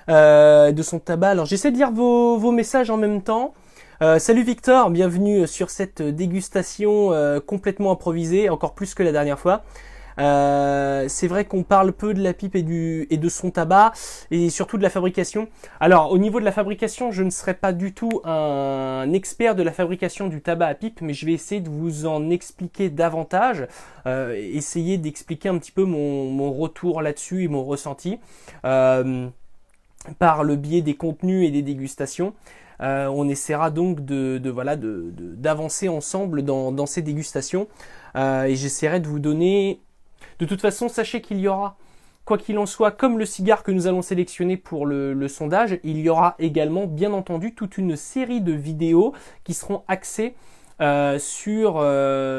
de son tabac. Alors j'essaie de lire vos messages en même temps. Salut Victor, bienvenue sur cette dégustation complètement improvisée, encore plus que la dernière fois. C'est vrai qu'on parle peu de la pipe et de son tabac, et surtout de la fabrication. Alors au niveau de la fabrication, je ne serai pas du tout un expert de la fabrication du tabac à pipe, mais je vais essayer de vous en expliquer davantage, essayer d'expliquer un petit peu mon retour là-dessus et mon ressenti. Par le biais des contenus et des dégustations. On essaiera donc d'avancer ensemble dans ces dégustations, et j'essaierai de vous donner. De toute façon, sachez qu'il y aura, quoi qu'il en soit, comme le cigare que nous allons sélectionner pour le sondage, il y aura également, bien entendu, toute une série de vidéos qui seront axées sur la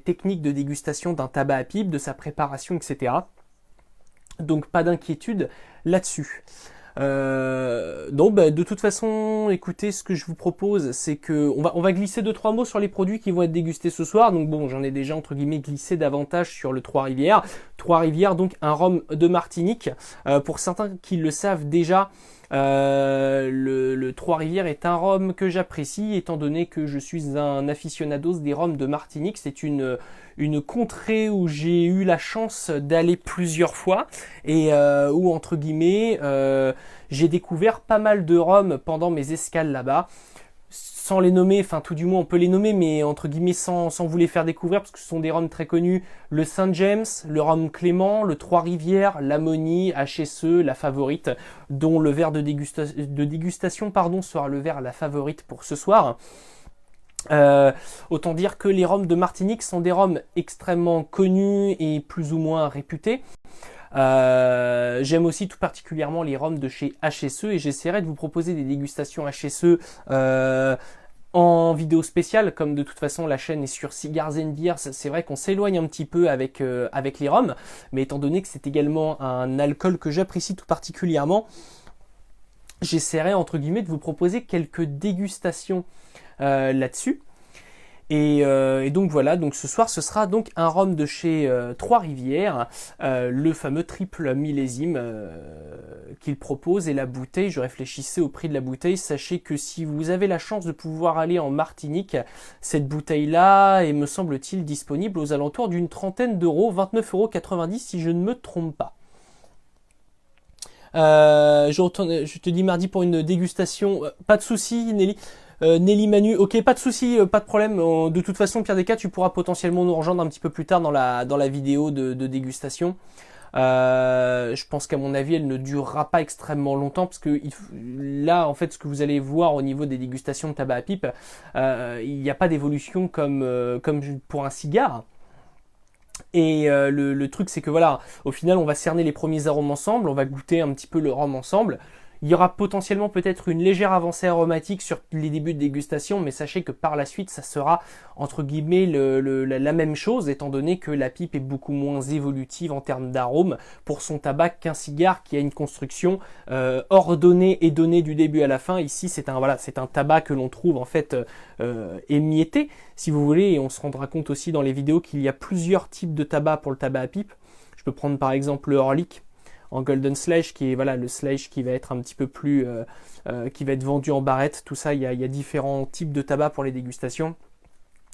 technique de dégustation d'un tabac à pipe, de sa préparation, etc. Donc pas d'inquiétude là-dessus. De toute façon, écoutez, ce que je vous propose, c'est que on va glisser 2-3 mots sur les produits qui vont être dégustés ce soir. Donc bon, j'en ai déjà entre guillemets glissé davantage sur le Trois-Rivières. Trois-Rivières, donc un rhum de Martinique. Pour certains qui le savent déjà, le Trois-Rivières est un rhum que j'apprécie, étant donné que je suis un aficionados des rhums de Martinique. C'est une contrée où j'ai eu la chance d'aller plusieurs fois, et où entre guillemets j'ai découvert pas mal de rhums pendant mes escales là-bas, sans les nommer, enfin tout du moins on peut les nommer, mais entre guillemets sans vous les faire découvrir, parce que ce sont des rhums très connus: le Saint James, le rhum Clément, le Trois-Rivières, l'Ammonie, HSE, la Favorite, dont le verre de dégustation sera le verre la Favorite pour ce soir. Autant dire que les rhums de Martinique sont des rhums extrêmement connus et plus ou moins réputés. J'aime aussi tout particulièrement les rhums de chez HSE, et j'essaierai de vous proposer des dégustations HSE en vidéo spéciale, comme de toute façon la chaîne est sur Cigars and Beers. C'est vrai qu'on s'éloigne un petit peu avec les rhums, mais étant donné que c'est également un alcool que j'apprécie tout particulièrement, j'essaierai entre guillemets de vous proposer quelques dégustations là-dessus. Et donc voilà, donc ce soir ce sera donc un rhum de chez Trois-Rivières, le fameux triple millésime qu'il propose. Et la bouteille, je réfléchissais au prix de la bouteille. Sachez que si vous avez la chance de pouvoir aller en Martinique, cette bouteille-là est, me semble-t-il, disponible aux alentours d'une trentaine d'euros, 29,90 € si je ne me trompe pas. Je te dis mardi pour une dégustation, pas de souci Nelly. Nelly Manu, ok, pas de souci, pas de problème. De toute façon, pire des cas, tu pourras potentiellement nous rejoindre un petit peu plus tard dans la vidéo de dégustation. Je pense qu'à mon avis, elle ne durera pas extrêmement longtemps, parce que là, en fait, ce que vous allez voir au niveau des dégustations de tabac à pipe, il n'y a pas d'évolution comme pour un cigare. Et le truc, c'est que voilà, au final, on va cerner les premiers arômes ensemble, on va goûter un petit peu le rhum ensemble. Il y aura potentiellement peut-être une légère avancée aromatique sur les débuts de dégustation, mais sachez que par la suite, ça sera entre guillemets la même chose, étant donné que la pipe est beaucoup moins évolutive en termes d'arôme pour son tabac qu'un cigare qui a une construction ordonnée et donnée du début à la fin. Ici, c'est un tabac que l'on trouve en fait émietté, si vous voulez, et on se rendra compte aussi dans les vidéos qu'il y a plusieurs types de tabac pour le tabac à pipe. Je peux prendre par exemple le Horlick en Golden Slash, qui est le slash qui va être un petit peu plus, qui va être vendu en barrette. Tout ça, il y a différents types de tabac pour les dégustations.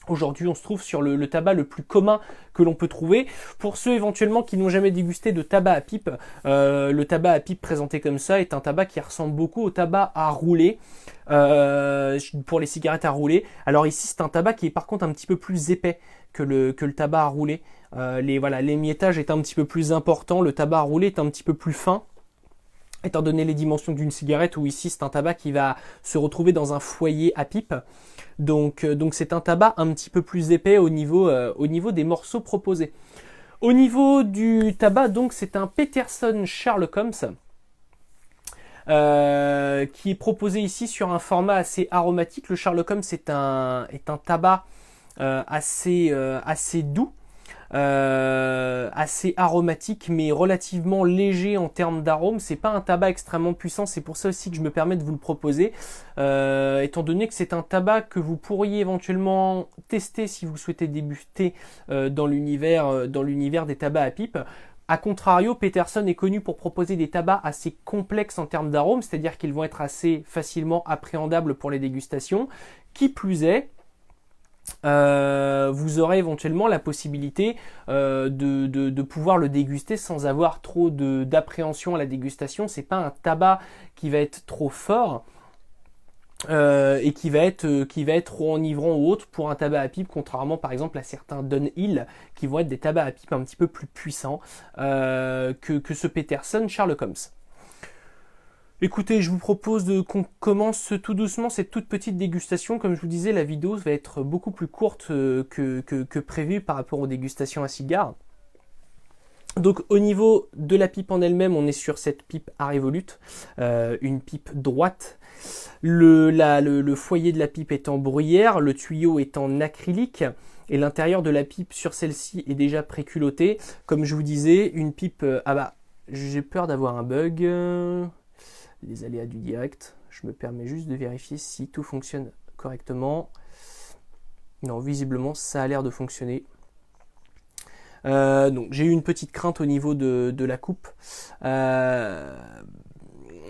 Aujourd'hui, on se trouve sur le tabac le plus commun que l'on peut trouver. Pour ceux éventuellement qui n'ont jamais dégusté de tabac à pipe, le tabac à pipe présenté comme ça est un tabac qui ressemble beaucoup au tabac à rouler, pour les cigarettes à rouler. Alors ici, c'est un tabac qui est par contre un petit peu plus épais que le tabac à rouler. L'émiettage est un petit peu plus important, le tabac à rouler est un petit peu plus fin, étant donné les dimensions d'une cigarette, où ici c'est un tabac qui va se retrouver dans un foyer à pipe. Donc c'est un tabac un petit peu plus épais au niveau des morceaux proposés. Au niveau du tabac, donc c'est un Peterson Sherlock Holmes, qui est proposé ici sur un format assez aromatique. Le Sherlock Holmes est un tabac assez doux, assez aromatique, mais relativement léger en termes d'arôme. C'est pas un tabac extrêmement puissant, c'est pour ça aussi que je me permets de vous le proposer, étant donné que c'est un tabac que vous pourriez éventuellement tester si vous souhaitez débuter dans l'univers des tabacs à pipe. A contrario, Peterson est connu pour proposer des tabacs assez complexes en termes d'arômes, c'est-à-dire qu'ils vont être assez facilement appréhendables pour les dégustations. Qui plus est, vous aurez éventuellement la possibilité de pouvoir le déguster sans avoir trop d'appréhension à la dégustation. C'est pas un tabac qui va être trop fort et qui va être trop enivrant ou autre pour un tabac à pipe, contrairement par exemple à certains Dunhill qui vont être des tabacs à pipe un petit peu plus puissants que ce Peterson Sherlock Holmes. Écoutez, je vous propose qu'on commence tout doucement cette toute petite dégustation. Comme je vous disais, la vidéo va être beaucoup plus courte que prévu par rapport aux dégustations à cigares. Donc au niveau de la pipe en elle-même, on est sur cette pipe à Revolute, une pipe droite. Le foyer de la pipe est en bruyère, le tuyau est en acrylique et l'intérieur de la pipe sur celle-ci est déjà préculotté. Comme je vous disais, une pipe... ah bah, j'ai peur d'avoir un bug... les aléas du direct, je me permets juste de vérifier si tout fonctionne correctement. Non, visiblement ça a l'air de fonctionner. Donc j'ai eu une petite crainte au niveau de la coupe.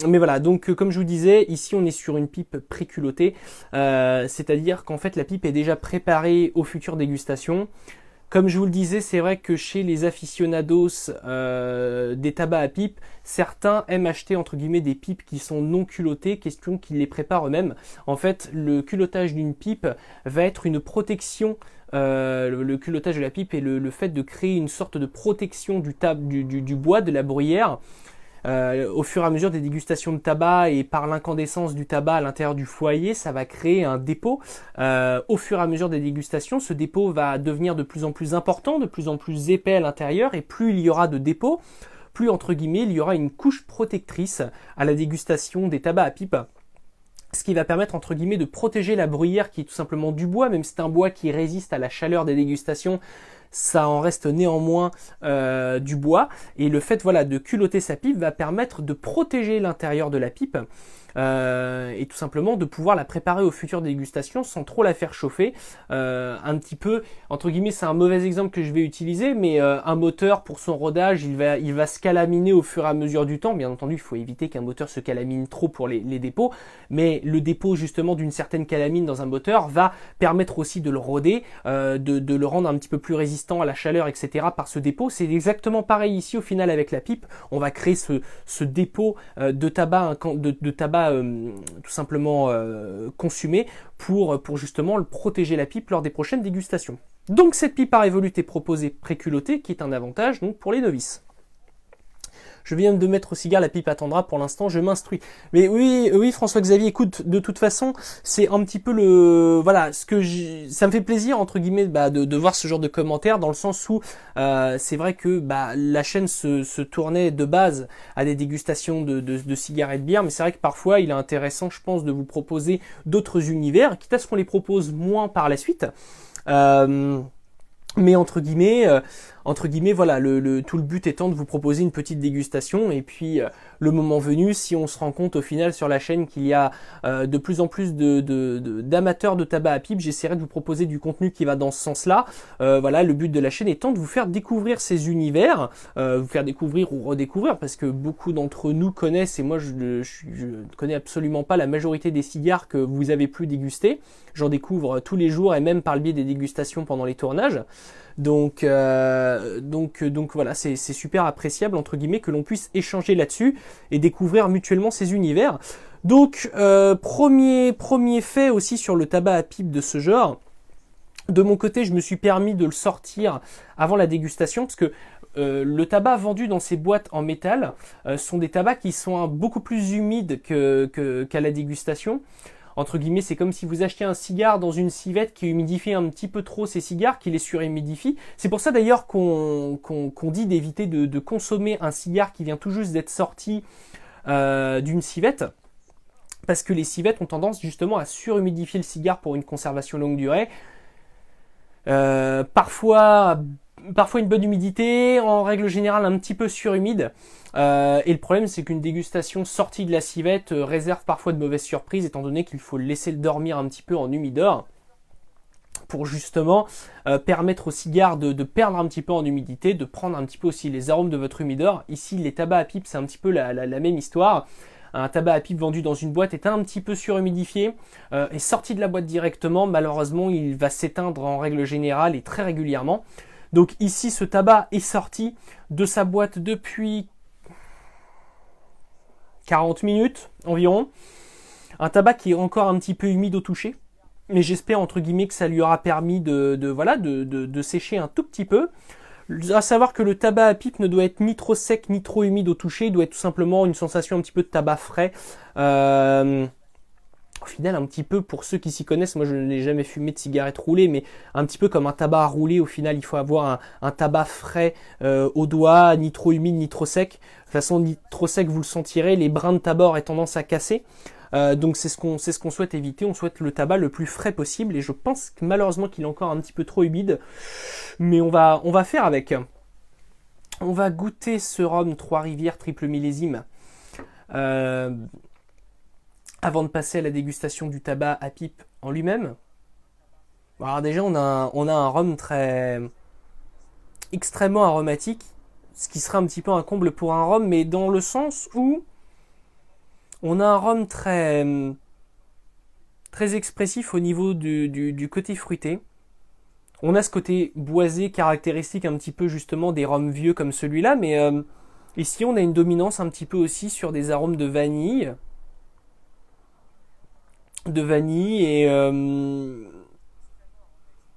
Mais voilà, donc comme je vous disais, ici on est sur une pipe préculottée, c'est-à-dire qu'en fait la pipe est déjà préparée aux futures dégustations. Comme je vous le disais, c'est vrai que chez les aficionados des tabacs à pipe, certains aiment acheter entre guillemets des pipes qui sont non culottées, question qu'ils les préparent eux-mêmes. En fait, le culottage d'une pipe va être une protection, le culottage de la pipe est le fait de créer une sorte de protection du bois, de la bruyère. Au fur et à mesure des dégustations de tabac et par l'incandescence du tabac à l'intérieur du foyer, ça va créer un dépôt. Au fur et à mesure des dégustations, ce dépôt va devenir de plus en plus important, de plus en plus épais à l'intérieur, et plus il y aura de dépôt, plus entre guillemets il y aura une couche protectrice à la dégustation des tabacs à pipe. Ce qui va permettre entre guillemets de protéger la bruyère qui est tout simplement du bois, même si c'est un bois qui résiste à la chaleur des dégustations, ça en reste néanmoins du bois. Et le fait voilà, de culotter sa pipe va permettre de protéger l'intérieur de la pipe et tout simplement de pouvoir la préparer aux futures dégustations sans trop la faire chauffer. Un petit peu, entre guillemets, c'est un mauvais exemple que je vais utiliser, mais un moteur pour son rodage, il va se calaminer au fur et à mesure du temps. Bien entendu, il faut éviter qu'un moteur se calamine trop pour les dépôts, mais le dépôt justement d'une certaine calamine dans un moteur va permettre aussi de le roder, de le rendre un petit peu plus résistant à la chaleur, etc. par ce dépôt. C'est exactement pareil ici au final avec la pipe. On va créer ce dépôt de tabac, tout simplement consumé pour justement le protéger la pipe lors des prochaines dégustations. Donc cette pipe à Revolute est proposée préculottée, qui est un avantage donc pour les novices. Je viens de mettre au cigare, la pipe attendra, pour l'instant je m'instruis. Mais oui François-Xavier, écoute, de toute façon, c'est un petit peu voilà, ça me fait plaisir entre guillemets de voir ce genre de commentaires, dans le sens où c'est vrai que la chaîne se tournait de base à des dégustations de cigarettes bières, mais c'est vrai que parfois il est intéressant, je pense, de vous proposer d'autres univers, quitte à ce qu'on les propose moins par la suite. Mais entre guillemets, voilà, tout le but étant de vous proposer une petite dégustation, et puis le moment venu, si on se rend compte au final sur la chaîne qu'il y a de plus en plus d'amateurs de tabac à pipe, j'essaierai de vous proposer du contenu qui va dans ce sens-là. Voilà, le but de la chaîne étant de vous faire découvrir ces univers, vous faire découvrir ou redécouvrir, parce que beaucoup d'entre nous connaissent, et moi je ne connais absolument pas la majorité des cigares que vous avez pu déguster. J'en découvre tous les jours, et même par le biais des dégustations pendant les tournages. Donc voilà, c'est super appréciable entre guillemets que l'on puisse échanger là-dessus et découvrir mutuellement ces univers. Donc premier fait aussi sur le tabac à pipe de ce genre. De mon côté, je me suis permis de le sortir avant la dégustation, parce que le tabac vendu dans ces boîtes en métal sont des tabacs qui sont beaucoup plus humides qu'à la dégustation. Entre guillemets, c'est comme si vous achetiez un cigare dans une civette qui humidifie un petit peu trop ces cigares, qui les surhumidifie. C'est pour ça d'ailleurs qu'on dit d'éviter de consommer un cigare qui vient tout juste d'être sorti d'une civette, parce que les civettes ont tendance justement à surhumidifier le cigare pour une conservation longue durée. Parfois une bonne humidité, en règle générale un petit peu surhumide. Et le problème, c'est qu'une dégustation sortie de la civette réserve parfois de mauvaises surprises, étant donné qu'il faut le laisser dormir un petit peu en humidor pour justement permettre au cigare de perdre un petit peu en humidité, de prendre un petit peu aussi les arômes de votre humidor. Ici, les tabacs à pipe, c'est un petit peu la même histoire. Un tabac à pipe vendu dans une boîte est un petit peu surhumidifié et sorti de la boîte directement, malheureusement, il va s'éteindre en règle générale et très régulièrement. Donc ici, ce tabac est sorti de sa boîte depuis 40 minutes environ. Un tabac qui est encore un petit peu humide au toucher, mais j'espère entre guillemets que ça lui aura permis de sécher un tout petit peu. À savoir que le tabac à pipe ne doit être ni trop sec ni trop humide au toucher, il doit être tout simplement une sensation un petit peu de tabac frais. Au final, un petit peu pour ceux qui s'y connaissent, moi je n'ai jamais fumé de cigarette roulée, mais un petit peu comme un tabac à rouler, au final il faut avoir un tabac frais au doigt, ni trop humide ni trop sec. De toute façon, ni trop sec vous le sentirez, les brins de tabac auraient tendance à casser. Donc c'est ce qu'on souhaite éviter, on souhaite le tabac le plus frais possible et je pense que malheureusement qu'il est encore un petit peu trop humide, mais on va faire avec. On va goûter ce rhum Trois-Rivières triple millésime avant de passer à la dégustation du tabac à pipe en lui-même. Alors déjà on a un rhum extrêmement aromatique, ce qui serait un petit peu un comble pour un rhum, mais dans le sens où on a un rhum très expressif au niveau du côté fruité. On a ce côté boisé caractéristique un petit peu justement des rhums vieux comme celui-là, mais ici on a une dominance un petit peu aussi sur des arômes de vanille. De vanille et...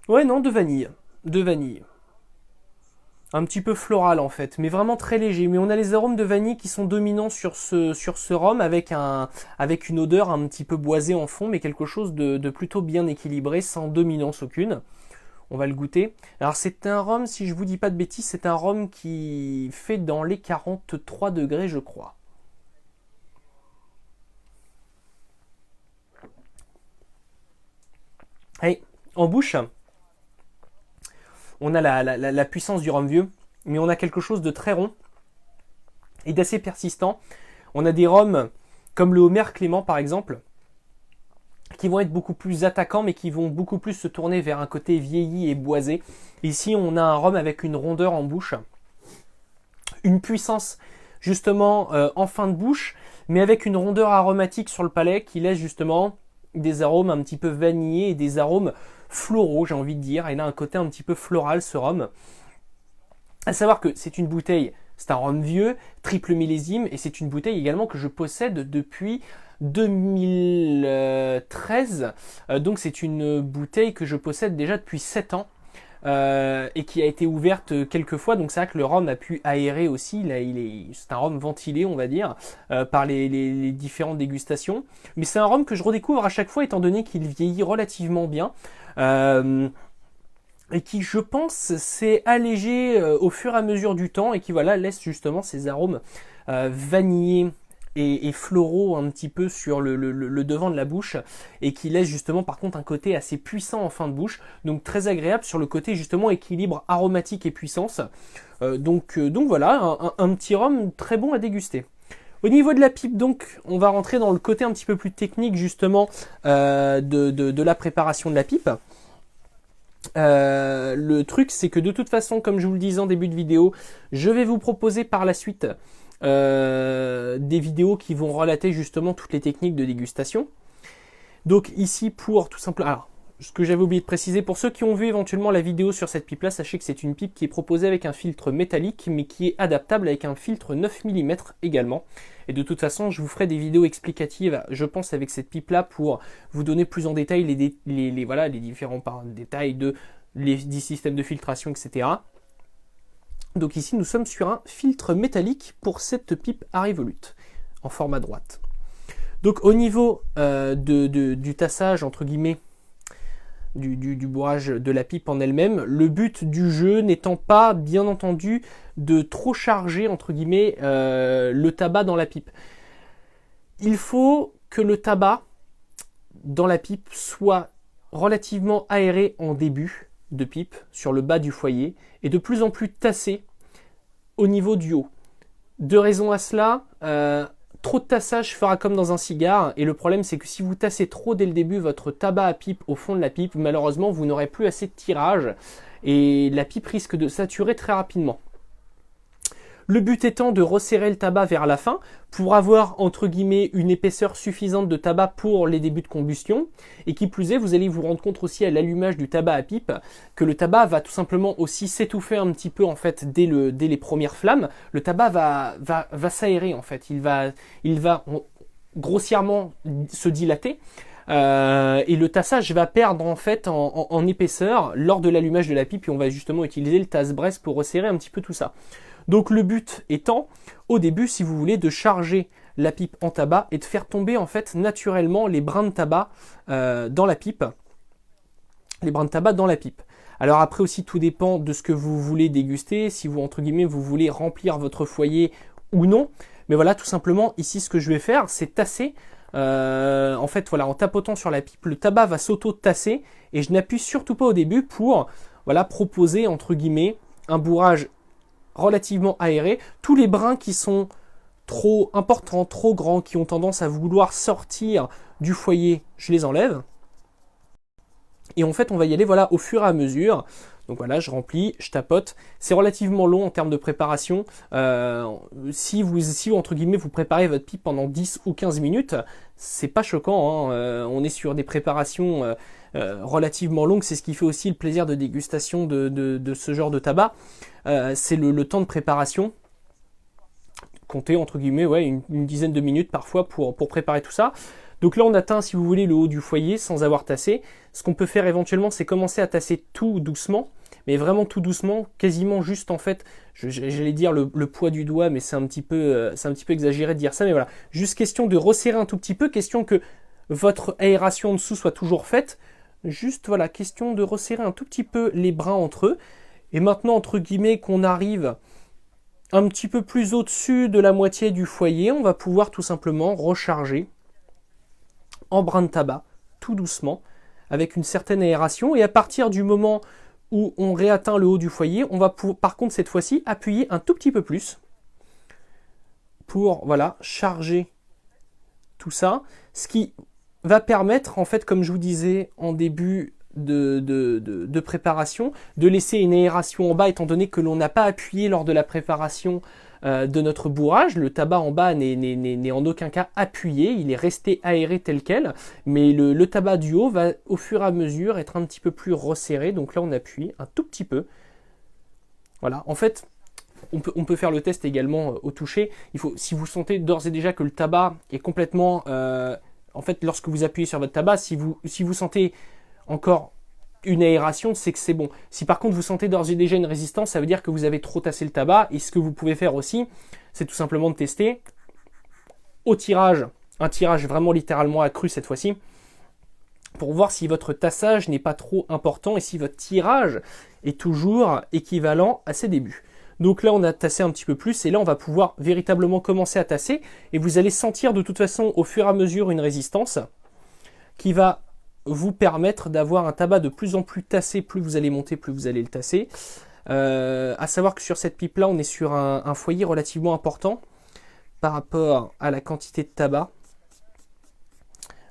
Ouais non, de vanille. De vanille. Un petit peu floral en fait, mais vraiment très léger. Mais on a les arômes de vanille qui sont dominants sur ce rhum avec une odeur un petit peu boisée en fond, mais quelque chose de plutôt bien équilibré, sans dominance aucune. On va le goûter. Alors c'est un rhum, si je vous dis pas de bêtises, c'est un rhum qui fait dans les 43 degrés je crois. Et en bouche, on a la puissance du rhum vieux, mais on a quelque chose de très rond et d'assez persistant. On a des rhums comme le Homer Clément par exemple, qui vont être beaucoup plus attaquants, mais qui vont beaucoup plus se tourner vers un côté vieilli et boisé. Ici, on a un rhum avec une rondeur en bouche, une puissance justement en fin de bouche, mais avec une rondeur aromatique sur le palais qui laisse justement des arômes un petit peu vanillés et des arômes floraux, j'ai envie de dire. Il a un côté un petit peu floral ce rhum. À savoir que c'est une bouteille, c'est un rhum vieux, triple millésime, et c'est une bouteille également que je possède depuis 2013. Donc c'est une bouteille que je possède déjà depuis 7 ans. Et qui a été ouverte quelques fois, donc c'est vrai que le rhum a pu aérer aussi, c'est un rhum ventilé on va dire, par les différentes dégustations, mais c'est un rhum que je redécouvre à chaque fois étant donné qu'il vieillit relativement bien, et qui je pense s'est allégé au fur et à mesure du temps, et qui voilà laisse justement ces arômes vanillés et floraux un petit peu sur le devant de la bouche, et qui laisse justement par contre un côté assez puissant en fin de bouche, donc très agréable sur le côté justement équilibre aromatique et puissance. Donc voilà, un petit rhum très bon à déguster. Au niveau de la pipe, donc, on va rentrer dans le côté un petit peu plus technique justement de la préparation de la pipe. Le truc c'est que de toute façon, comme je vous le disais en début de vidéo, je vais vous proposer par la suite des vidéos qui vont relater justement toutes les techniques de dégustation. Donc ici pour tout simplement... Alors, ce que j'avais oublié de préciser, pour ceux qui ont vu éventuellement la vidéo sur cette pipe là, sachez que c'est une pipe qui est proposée avec un filtre métallique, mais qui est adaptable avec un filtre 9 mm également. Et de toute façon, je vous ferai des vidéos explicatives, je pense, avec cette pipe là, pour vous donner plus en détail les différents détails des systèmes de filtration, etc. Donc ici, nous sommes sur un filtre métallique pour cette pipe à Revolut, en format droite. Donc au niveau du tassage, entre guillemets, du bourrage de la pipe en elle-même, le but du jeu n'étant pas, bien entendu, de trop charger, entre guillemets, le tabac dans la pipe. Il faut que le tabac dans la pipe soit relativement aéré en début de pipe, sur le bas du foyer, et de plus en plus tassé au niveau du haut. Deux raisons à cela. trop de tassage fera comme dans un cigare, et le problème c'est que si vous tassez trop dès le début votre tabac à pipe au fond de la pipe, malheureusement vous n'aurez plus assez de tirage, et la pipe risque de saturer très rapidement. Le but étant de resserrer le tabac vers la fin pour avoir entre guillemets une épaisseur suffisante de tabac pour les débuts de combustion, et qui plus est vous allez vous rendre compte aussi à l'allumage du tabac à pipe que le tabac va tout simplement aussi s'étouffer un petit peu en fait dès les premières flammes. Le tabac va s'aérer en fait, il va grossièrement se dilater. Et le tassage va perdre en fait en épaisseur lors de l'allumage de la pipe, et on va justement utiliser le tasse-bresse pour resserrer un petit peu tout ça. Donc le but étant, au début, si vous voulez, de charger la pipe en tabac et de faire tomber en fait naturellement les brins de tabac dans la pipe. Les brins de tabac dans la pipe. Alors après aussi, tout dépend de ce que vous voulez déguster, si vous, entre guillemets, vous voulez remplir votre foyer ou non. Mais voilà, tout simplement, ici, ce que je vais faire, c'est tasser. En fait, voilà, en tapotant sur la pipe, le tabac va s'auto-tasser, et je n'appuie surtout pas au début pour, voilà, proposer, entre guillemets, un bourrage relativement aéré. Tous les brins qui sont trop importants, trop grands, qui ont tendance à vouloir sortir du foyer, je les enlève. Et en fait, on va y aller voilà, au fur et à mesure. Donc voilà, je remplis, je tapote. C'est relativement long en termes de préparation. Si vous, entre guillemets, vous préparez votre pipe pendant 10 ou 15 minutes, c'est pas choquant, hein. On est sur des préparations relativement longues. C'est ce qui fait aussi le plaisir de dégustation de ce genre de tabac. C'est le temps de préparation. Comptez, entre guillemets, ouais, une dizaine de minutes parfois pour préparer tout ça. Donc là, on atteint, si vous voulez, le haut du foyer sans avoir tassé. Ce qu'on peut faire éventuellement, c'est commencer à tasser tout doucement, mais vraiment tout doucement, quasiment juste en fait, j'allais dire le poids du doigt, mais c'est un petit peu exagéré de dire ça, mais voilà, juste question de resserrer un tout petit peu, question que votre aération en dessous soit toujours faite, juste voilà, question de resserrer un tout petit peu les brins entre eux. Et maintenant, entre guillemets, qu'on arrive un petit peu plus au-dessus de la moitié du foyer, on va pouvoir tout simplement recharger en brin de tabac, tout doucement, avec une certaine aération. Et à partir du moment où on réatteint le haut du foyer, on va par contre cette fois-ci appuyer un tout petit peu plus pour voilà, charger tout ça. Ce qui va permettre, en fait, comme je vous disais en début de préparation, de laisser une aération en bas, étant donné que l'on n'a pas appuyé lors de la préparation de notre bourrage. Le tabac en bas n'est en aucun cas appuyé, il est resté aéré tel quel, mais le tabac du haut va au fur et à mesure être un petit peu plus resserré. Donc là on appuie un tout petit peu. Voilà, en fait on peut faire le test également au toucher. Si vous sentez d'ores et déjà que le tabac est complètement en fait, lorsque vous appuyez sur votre tabac, si vous sentez encore une aération, c'est que c'est bon. Si par contre vous sentez d'ores et déjà une résistance, ça veut dire que vous avez trop tassé le tabac. Et ce que vous pouvez faire aussi, c'est tout simplement de tester au tirage, un tirage vraiment littéralement accru cette fois-ci, pour voir si votre tassage n'est pas trop important et si votre tirage est toujours équivalent à ses débuts. Donc là on a tassé un petit peu plus, et là on va pouvoir véritablement commencer à tasser, et vous allez sentir de toute façon au fur et à mesure une résistance qui va vous permettre d'avoir un tabac de plus en plus tassé. Plus vous allez monter, plus vous allez le tasser. À savoir que sur cette pipe là on est sur un foyer relativement important par rapport à la quantité de tabac.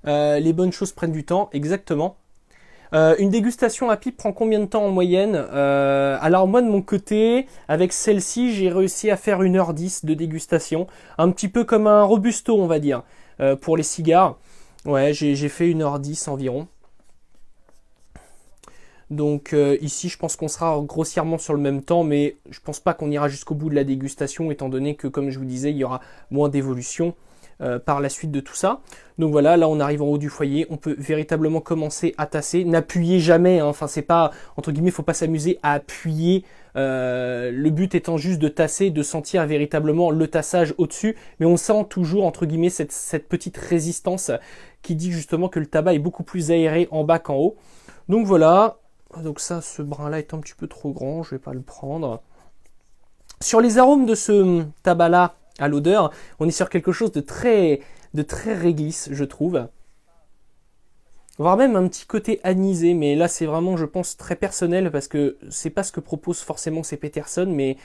Les bonnes choses prennent du temps, exactement. Une dégustation à pipe prend combien de temps en moyenne? Alors moi de mon côté, avec celle-ci, j'ai réussi à faire 1h10 de dégustation. Un petit peu comme un Robusto, on va dire, pour les cigares. Ouais, j'ai fait 1h10 environ. Donc ici, je pense qu'on sera grossièrement sur le même temps, mais je pense pas qu'on ira jusqu'au bout de la dégustation, étant donné que, comme je vous disais, il y aura moins d'évolution par la suite de tout ça. Donc voilà, là on arrive en haut du foyer, on peut véritablement commencer à tasser. N'appuyez jamais, hein. Enfin c'est pas, entre guillemets, faut pas s'amuser à appuyer. Le but étant juste de tasser, de sentir véritablement le tassage au-dessus, mais on sent toujours, entre guillemets, cette petite résistance qui dit justement que le tabac est beaucoup plus aéré en bas qu'en haut. Donc voilà, donc ça, ce brin-là est un petit peu trop grand, je vais pas le prendre. Sur les arômes de ce tabac-là, à l'odeur, on est sur quelque chose de très réglisse, je trouve. Voire même un petit côté anisé, mais là c'est vraiment, je pense, très personnel, parce que c'est pas ce que propose forcément ces Peterson, mais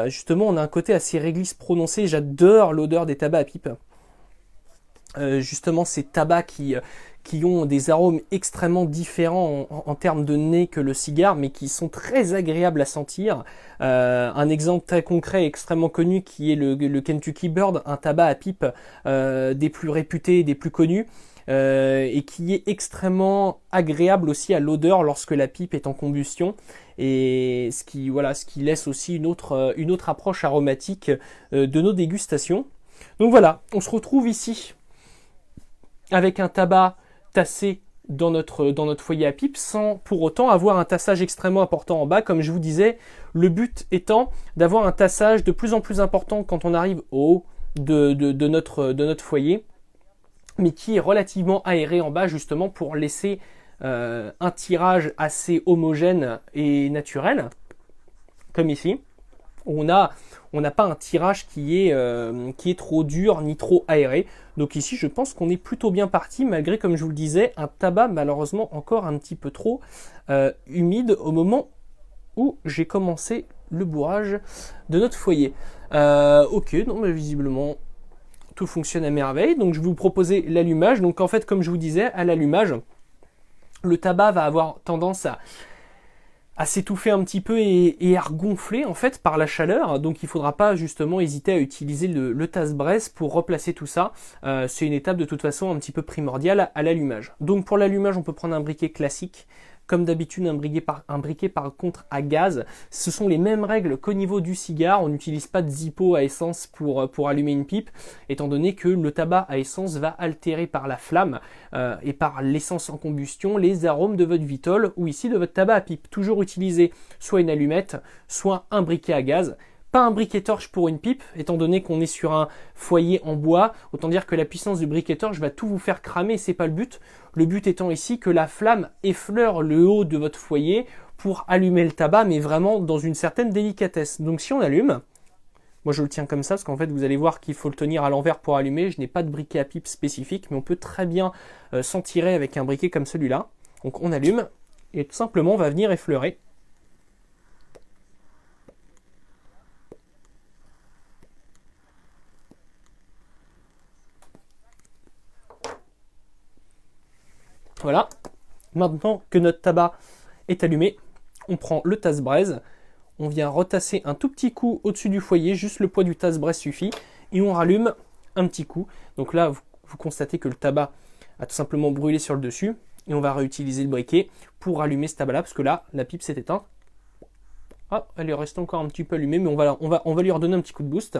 justement on a un côté assez réglisse prononcé. J'adore l'odeur des tabacs à pipe. justement ces tabacs qui ont des arômes extrêmement différents en termes de nez que le cigare, mais qui sont très agréables à sentir. Un exemple très concret et extrêmement connu qui est le Kentucky Bird, un tabac à pipe des plus réputés, des plus connus, et qui est extrêmement agréable aussi à l'odeur lorsque la pipe est en combustion, et ce qui laisse aussi une autre approche aromatique de nos dégustations. Donc voilà, on se retrouve ici avec un tabac tassé dans notre foyer à pipe sans pour autant avoir un tassage extrêmement important en bas. Comme je vous disais, le but étant d'avoir un tassage de plus en plus important quand on arrive au haut de notre foyer, mais qui est relativement aéré en bas justement pour laisser un tirage assez homogène et naturel, comme ici. On n'a pas un tirage qui est trop dur ni trop aéré. Donc ici, je pense qu'on est plutôt bien parti, malgré, comme je vous le disais, un tabac malheureusement encore un petit peu trop humide au moment où j'ai commencé le bourrage de notre foyer. Ok, non, mais visiblement, tout fonctionne à merveille. Donc je vais vous proposer l'allumage. Donc en fait, comme je vous disais, à l'allumage, le tabac va avoir tendance à s'étouffer un petit peu et à regonfler en fait par la chaleur, donc il ne faudra pas justement hésiter à utiliser le tasse-braise pour replacer tout ça. C'est une étape de toute façon un petit peu primordiale à l'allumage. Donc pour l'allumage, on peut prendre un briquet classique. Comme d'habitude, un briquet par contre à gaz. Ce sont les mêmes règles qu'au niveau du cigare. On n'utilise pas de Zippo à essence pour allumer une pipe, étant donné que le tabac à essence va altérer par la flamme et par l'essence en combustion les arômes de votre vitol ou ici de votre tabac à pipe. Toujours utiliser soit une allumette, soit un briquet à gaz. Pas un briquet torche pour une pipe, étant donné qu'on est sur un foyer en bois. Autant dire que la puissance du briquet torche va tout vous faire cramer, c'est pas le but. Le but étant ici que la flamme effleure le haut de votre foyer pour allumer le tabac, mais vraiment dans une certaine délicatesse. Donc si on allume, moi je le tiens comme ça, parce qu'en fait vous allez voir qu'il faut le tenir à l'envers pour allumer. Je n'ai pas de briquet à pipe spécifique, mais on peut très bien s'en tirer avec un briquet comme celui-là. Donc on allume, et tout simplement on va venir effleurer. Voilà, maintenant que notre tabac est allumé, on prend le tasse-braise, on vient retasser un tout petit coup au-dessus du foyer, juste le poids du tasse-braise suffit, et on rallume un petit coup. Donc là, vous constatez que le tabac a tout simplement brûlé sur le dessus, et on va réutiliser le briquet pour allumer ce tabac-là, parce que là, la pipe s'est éteinte. Ah, elle est restée encore un petit peu allumée, mais on va lui redonner un petit coup de boost.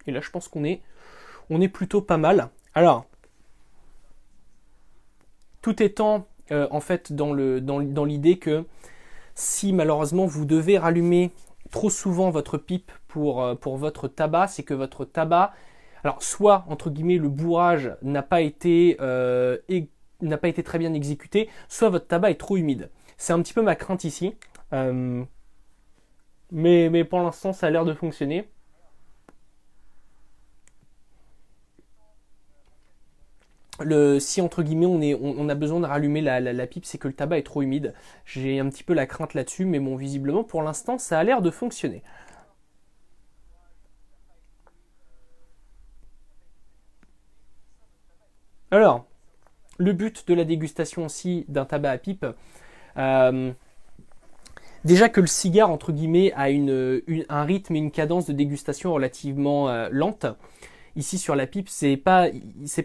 Et là, je pense qu'on est plutôt pas mal. Alors, tout étant en fait dans l'idée que si malheureusement vous devez rallumer trop souvent votre pipe pour votre tabac, c'est que votre tabac, alors soit entre guillemets le bourrage n'a pas été très bien exécuté, soit votre tabac est trop humide. C'est un petit peu ma crainte ici, mais pour l'instant ça a l'air de fonctionner. Si entre guillemets on a besoin de rallumer la pipe, c'est que le tabac est trop humide. J'ai un petit peu la crainte là-dessus, mais bon, visiblement pour l'instant ça a l'air de fonctionner. Alors, le but de la dégustation aussi d'un tabac à pipe, déjà que le cigare entre guillemets a un rythme et une cadence de dégustation relativement lente. Ici sur la pipe, c'est pas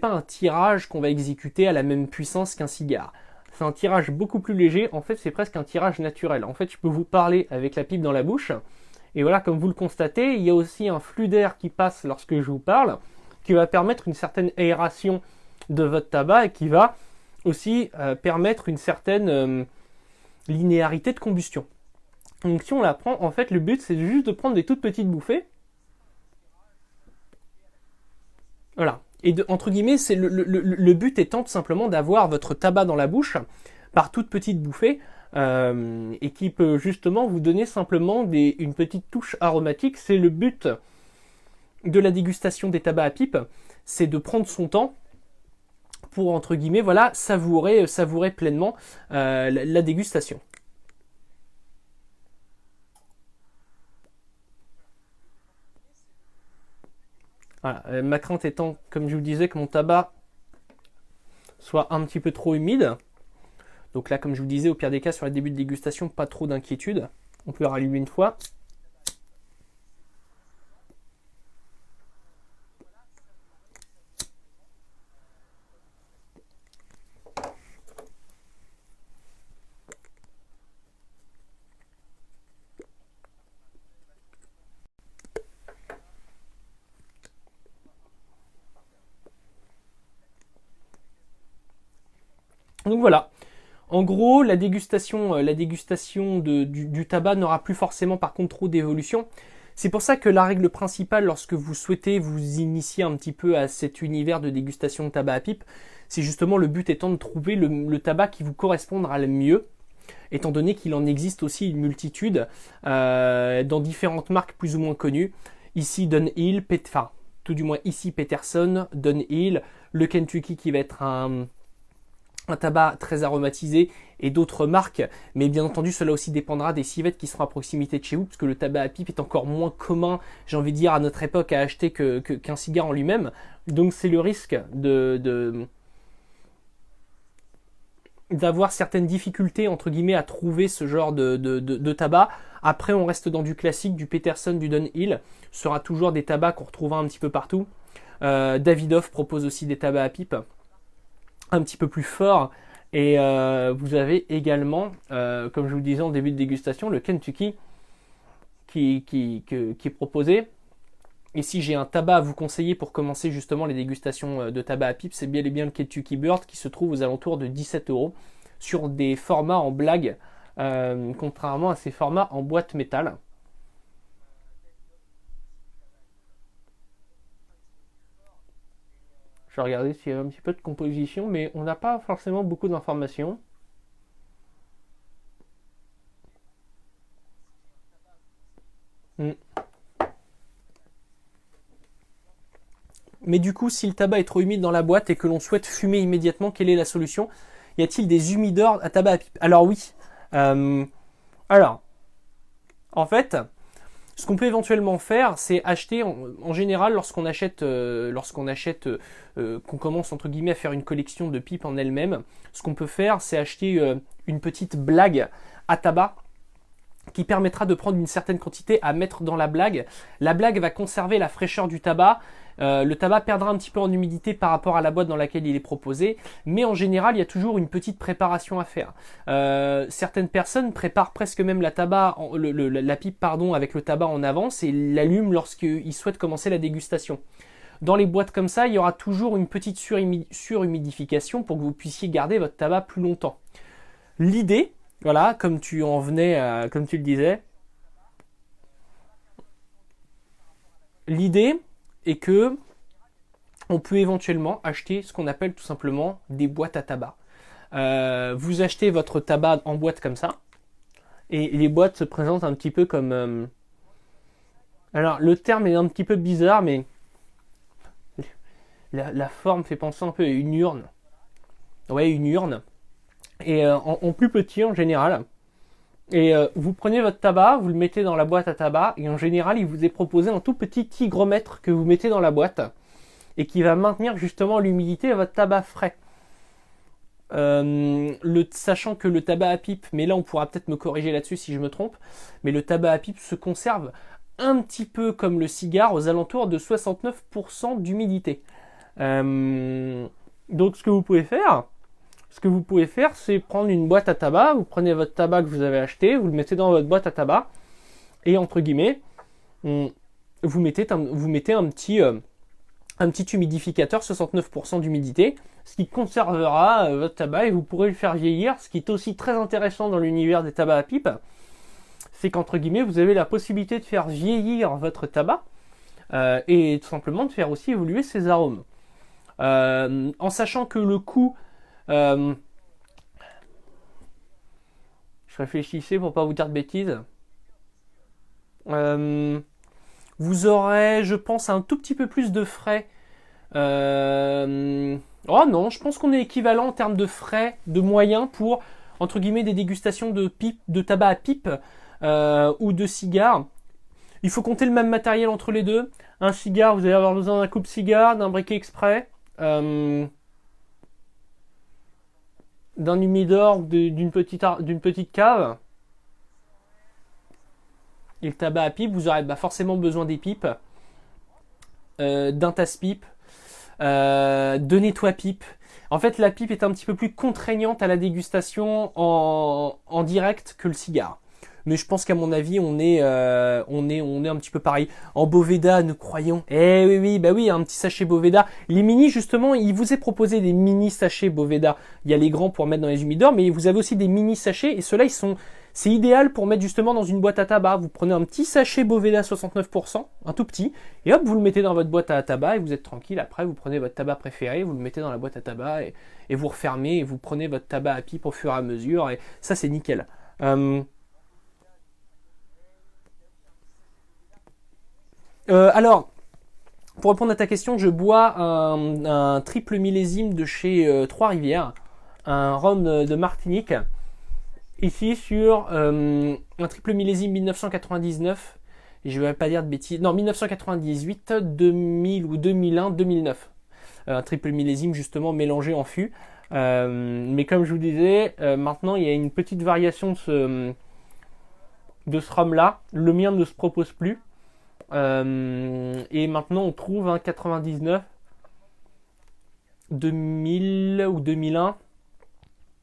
un tirage qu'on va exécuter à la même puissance qu'un cigare. C'est un tirage beaucoup plus léger. En fait, c'est presque un tirage naturel. En fait, je peux vous parler avec la pipe dans la bouche. Et voilà, comme vous le constatez, il y a aussi un flux d'air qui passe lorsque je vous parle, qui va permettre une certaine aération de votre tabac et qui va aussi permettre une certaine linéarité de combustion. Donc si on la prend, en fait, le but, c'est juste de prendre des toutes petites bouffées. Voilà. Et entre guillemets, c'est le but étant tout simplement d'avoir votre tabac dans la bouche par toutes petites bouffées et qui peut justement vous donner simplement une petite touche aromatique. C'est le but de la dégustation des tabacs à pipe, c'est de prendre son temps pour, entre guillemets, voilà, savourer pleinement la dégustation. Voilà, ma crainte étant, comme je vous disais, que mon tabac soit un petit peu trop humide. Donc là, comme je vous disais, au pire des cas, sur les débuts de dégustation, pas trop d'inquiétude. On peut rallumer une fois. Donc voilà. En gros, la dégustation du tabac n'aura plus forcément par contre trop d'évolution. C'est pour ça que la règle principale lorsque vous souhaitez vous initier un petit peu à cet univers de dégustation de tabac à pipe, c'est justement le but étant de trouver le tabac qui vous correspondra le mieux, étant donné qu'il en existe aussi une multitude dans différentes marques plus ou moins connues. Ici Dunhill, enfin tout du moins ici Peterson, Dunhill, le Kentucky qui va être un tabac très aromatisé et d'autres marques, mais bien entendu cela aussi dépendra des civettes qui seront à proximité de chez vous, parce que le tabac à pipe est encore moins commun, j'ai envie de dire, à notre époque à acheter qu'un cigare en lui-même. Donc c'est le risque d'avoir certaines difficultés entre guillemets à trouver ce genre de tabac. Après on reste dans du classique, du Peterson, du Dunhill, ce sera toujours des tabacs qu'on retrouvera un petit peu partout. Davidoff propose aussi des tabacs à pipe un petit peu plus forts. Et vous avez également, comme je vous le disais en début de dégustation, le Kentucky qui est proposé. Ici, j'ai un tabac à vous conseiller pour commencer justement les dégustations de tabac à pipe. C'est bien et bien le Kentucky Bird qui se trouve aux alentours de 17 € sur des formats en blague, contrairement à ces formats en boîte métal. Je vais regarder s'il y a un petit peu de composition, mais on n'a pas forcément beaucoup d'informations. Mais du coup, si le tabac est trop humide dans la boîte et que l'on souhaite fumer immédiatement, quelle est la solution? Y a-t-il des humidors à tabac à pipe? Alors oui. Alors, en fait, ce qu'on peut éventuellement faire, c'est acheter, en général, lorsqu'on achète, qu'on commence entre guillemets à faire une collection de pipes en elle-même, ce qu'on peut faire, c'est acheter une petite blague à tabac qui permettra de prendre une certaine quantité à mettre dans la blague. La blague va conserver la fraîcheur du tabac. Le tabac perdra un petit peu en humidité par rapport à la boîte dans laquelle il est proposé, mais en général, il y a toujours une petite préparation à faire. Certaines personnes préparent presque même la pipe avec le tabac en avance et l'allument lorsqu'ils souhaitent commencer la dégustation. Dans les boîtes comme ça, il y aura toujours une petite surhumidification pour que vous puissiez garder votre tabac plus longtemps. L'idée, voilà, comme tu le disais, l'idée est que on peut éventuellement acheter ce qu'on appelle tout simplement des boîtes à tabac. Vous achetez votre tabac en boîte comme ça, et les boîtes se présentent un petit peu comme... Alors le terme est un petit peu bizarre, mais la forme fait penser un peu à une urne. Ouais, une urne. Et en plus petit en général. Et vous prenez votre tabac, vous le mettez dans la boîte à tabac, et en général, il vous est proposé un tout petit hygromètre que vous mettez dans la boîte, et qui va maintenir justement l'humidité à votre tabac frais. Sachant que le tabac à pipe, mais là on pourra peut-être me corriger là-dessus si je me trompe, mais le tabac à pipe se conserve un petit peu comme le cigare aux alentours de 69% d'humidité. Donc ce que vous pouvez faire, c'est prendre une boîte à tabac, vous prenez votre tabac que vous avez acheté, vous le mettez dans votre boîte à tabac, et entre guillemets, vous mettez un petit humidificateur 69% d'humidité, ce qui conservera votre tabac et vous pourrez le faire vieillir. Ce qui est aussi très intéressant dans l'univers des tabacs à pipe, c'est qu'entre guillemets, vous avez la possibilité de faire vieillir votre tabac et tout simplement de faire aussi évoluer ses arômes. En sachant que le coût... je réfléchissais pour pas vous dire de bêtises. Vous aurez, je pense, un tout petit peu plus de frais. Oh non, je pense qu'on est équivalent en termes de frais, de moyens pour, entre guillemets, des dégustations de pipe, de tabac à pipe ou de cigares. Il faut compter le même matériel entre les deux. Un cigare, vous allez avoir besoin d'un coupe-cigare, d'un briquet exprès, d'un humidor, d'une petite cave. Et le tabac à pipe, vous aurez forcément besoin des pipes, d'un tasse-pipe, de nettoie-pipe. En fait, la pipe est un petit peu plus contraignante à la dégustation en direct que le cigare. Mais je pense qu'à mon avis, on est un petit peu pareil. En Boveda, nous croyons. Eh oui, bah oui, un petit sachet Boveda. Les mini, justement, il vous est proposé des mini sachets Boveda. Il y a les grands pour mettre dans les humidors, mais vous avez aussi des mini sachets. Et ceux-là, c'est idéal pour mettre justement dans une boîte à tabac. Vous prenez un petit sachet Boveda 69%, un tout petit, et hop, vous le mettez dans votre boîte à tabac et vous êtes tranquille. Après, vous prenez votre tabac préféré, vous le mettez dans la boîte à tabac et vous refermez et vous prenez votre tabac à pipe au fur et à mesure. Et ça, c'est nickel. Alors, pour répondre à ta question, je bois un triple millésime de chez Trois-Rivières, un rhum de Martinique, ici sur un triple millésime 1999, et je ne vais pas dire de bêtises, non 1998, 2000 ou 2001, 2009. Un triple millésime justement mélangé en fût. Mais comme je vous disais, maintenant il y a une petite variation de ce rhum-là. Le mien ne se propose plus. Et maintenant on trouve un 99, 2000 ou 2001,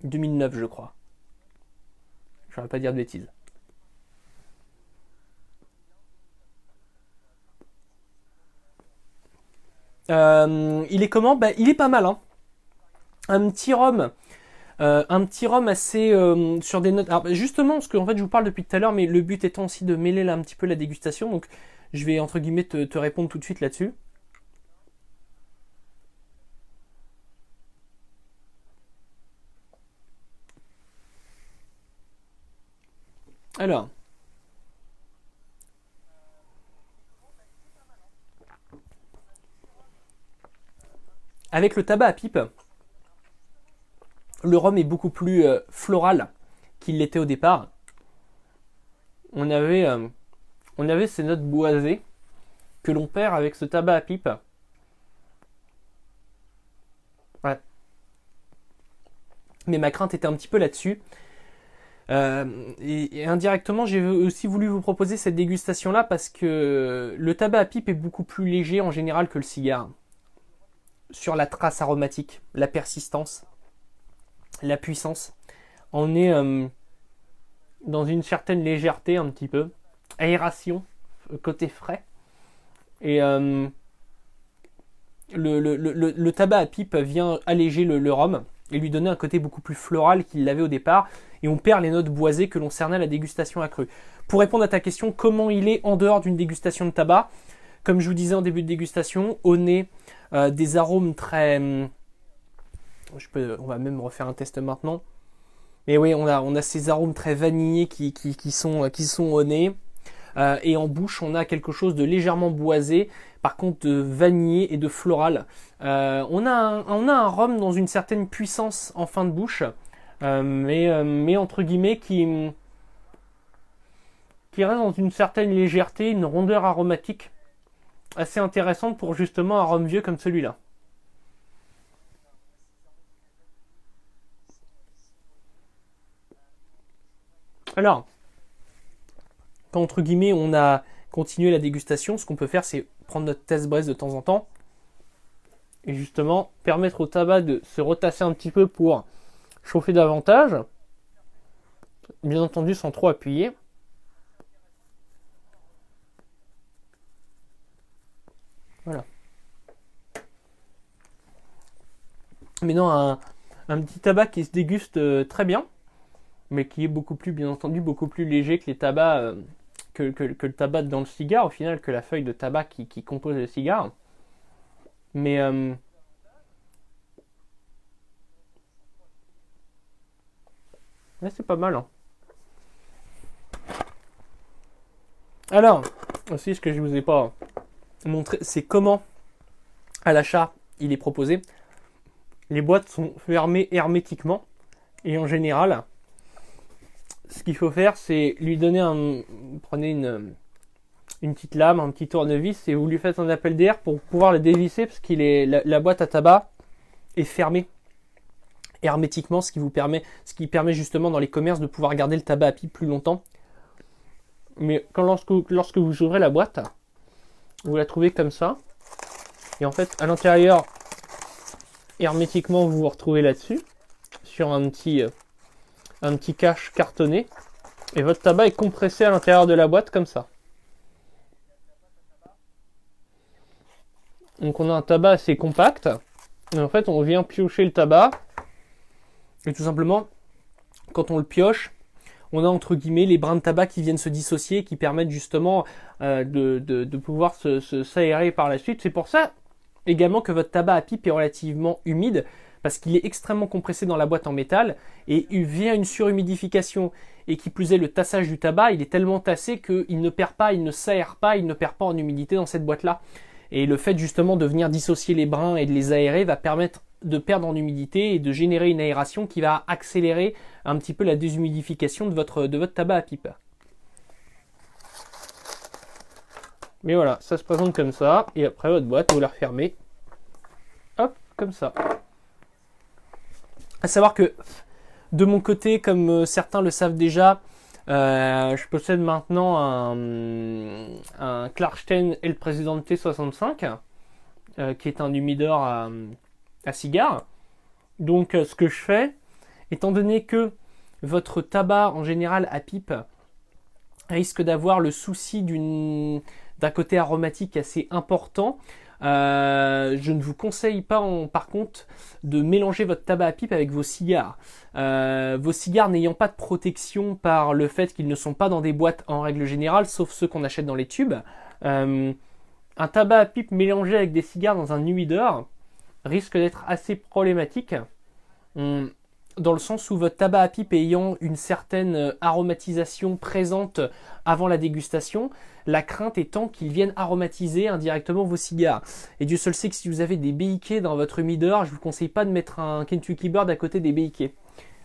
2009 je crois. Je ne vais pas dire de bêtises. Il est comment? Bah, il est pas mal, hein. Un petit rhum assez sur des notes. Alors justement, parce qu'en fait je vous parle depuis tout à l'heure, mais le but étant aussi de mêler là un petit peu la dégustation, donc je vais entre guillemets te répondre tout de suite là-dessus. Alors, avec le tabac à pipe, le rhum est beaucoup plus floral qu'il l'était au départ. On avait ces notes boisées que l'on perd avec ce tabac à pipe. Ouais. Mais ma crainte était un petit peu là-dessus. Et indirectement, j'ai aussi voulu vous proposer cette dégustation-là parce que le tabac à pipe est beaucoup plus léger en général que le cigare. Sur la trace aromatique, la persistance, la puissance. On est dans une certaine légèreté un petit peu. Aération, côté frais. Et le tabac à pipe vient alléger le rhum et lui donner un côté beaucoup plus floral qu'il l'avait au départ. Et on perd les notes boisées que l'on cernait à la dégustation accrue. Pour répondre à ta question, comment il est en dehors d'une dégustation de tabac? Comme je vous disais en début de dégustation, au nez, des arômes très... on va même refaire un test maintenant. Mais oui, on a ces arômes très vanillés qui sont au nez. Et en bouche, on a quelque chose de légèrement boisé, par contre de vanillé et de floral. On a un rhum dans une certaine puissance en fin de bouche, mais entre guillemets qui reste dans une certaine légèreté, une rondeur aromatique assez intéressante pour justement un rhum vieux comme celui-là. Alors, quand entre guillemets on a continué la dégustation, ce qu'on peut faire c'est prendre notre test braise de temps en temps et justement permettre au tabac de se retasser un petit peu pour chauffer davantage, bien entendu sans trop appuyer. Voilà. Maintenant un petit tabac qui se déguste très bien, mais qui est beaucoup plus, bien entendu, beaucoup plus léger que les tabacs, que le tabac dans le cigare, au final, que la feuille de tabac qui compose le cigare. Mais ouais, c'est pas mal. Hein. Alors, aussi, ce que je vous ai pas montré, c'est comment, à l'achat, il est proposé. les boîtes sont fermées hermétiquement. Et en général, ce qu'il faut faire, c'est lui donner prenez une petite lame, un petit tournevis, et vous lui faites un appel d'air pour pouvoir la dévisser, parce la boîte à tabac est fermée hermétiquement, ce qui permet justement dans les commerces de pouvoir garder le tabac à pipe plus longtemps. Mais lorsque vous ouvrez la boîte, vous la trouvez comme ça. Et en fait, à l'intérieur, hermétiquement, vous vous retrouvez là-dessus, sur un petit cache cartonné. Et votre tabac est compressé à l'intérieur de la boîte comme ça. Donc on a un tabac assez compact. Et en fait, on vient piocher le tabac. Et tout simplement, quand on le pioche, on a entre guillemets les brins de tabac qui viennent se dissocier, qui permettent justement de pouvoir s'aérer par la suite. C'est pour ça également que votre tabac à pipe est relativement humide, parce qu'il est extrêmement compressé dans la boîte en métal, et via une surhumidification, et qui plus est le tassage du tabac, il est tellement tassé qu'il ne perd pas, il ne s'aère pas, il ne perd pas en humidité dans cette boîte-là. Et le fait justement de venir dissocier les brins et de les aérer va permettre de perdre en humidité et de générer une aération qui va accélérer un petit peu la déshumidification de votre tabac à pipe. Mais voilà, ça se présente comme ça, et après votre boîte, vous la refermez. Hop, comme ça. À savoir que, de mon côté, comme certains le savent déjà, je possède maintenant un Clarkstein El Presidente 65, qui est un humidor à cigare. Donc ce que je fais, étant donné que votre tabac en général à pipe risque d'avoir le souci d'un côté aromatique assez important, je ne vous conseille pas par contre de mélanger votre tabac à pipe avec vos cigares. Vos cigares n'ayant pas de protection par le fait qu'ils ne sont pas dans des boîtes en règle générale, sauf ceux qu'on achète dans les tubes. Un tabac à pipe mélangé avec des cigares dans un humidor risque d'être assez problématique, dans le sens où votre tabac à pipe ayant une certaine aromatisation présente avant la dégustation, la crainte étant qu'ils viennent aromatiser indirectement vos cigares. Et Dieu seul sait que si vous avez des BIK dans votre humidor, je ne vous conseille pas de mettre un Kentucky Bird à côté des BIK.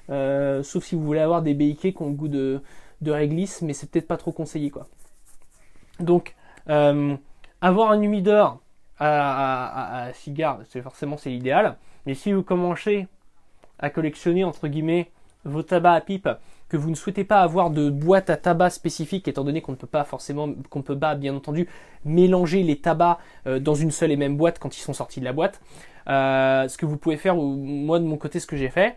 Sauf si vous voulez avoir des BIK qui ont le goût de réglisse, mais c'est peut-être pas trop conseillé, quoi. Donc, avoir un humidor à cigare, c'est l'idéal. Mais si vous commencez à collectionner entre guillemets vos tabacs à pipe, que vous ne souhaitez pas avoir de boîte à tabac spécifique, étant donné qu'on ne peut pas bien entendu mélanger les tabacs dans une seule et même boîte quand ils sont sortis de la boîte, ce que vous pouvez faire, moi de mon côté ce que j'ai fait,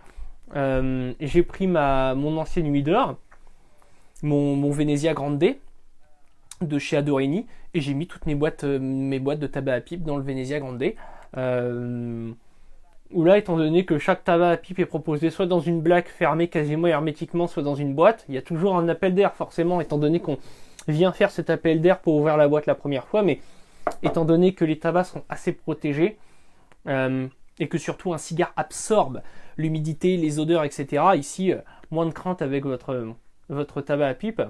j'ai pris mon ancien humidor, mon Venezia Grande de chez Adorini, et j'ai mis toutes mes boîtes de tabac à pipe dans le Venezia Grande. Où là, étant donné que chaque tabac à pipe est proposé soit dans une blague fermée quasiment hermétiquement, soit dans une boîte, il y a toujours un appel d'air forcément, étant donné qu'on vient faire cet appel d'air pour ouvrir la boîte la première fois, mais étant donné que les tabacs sont assez protégés, et que surtout un cigare absorbe l'humidité, les odeurs, etc. Ici, moins de crainte avec votre tabac à pipe.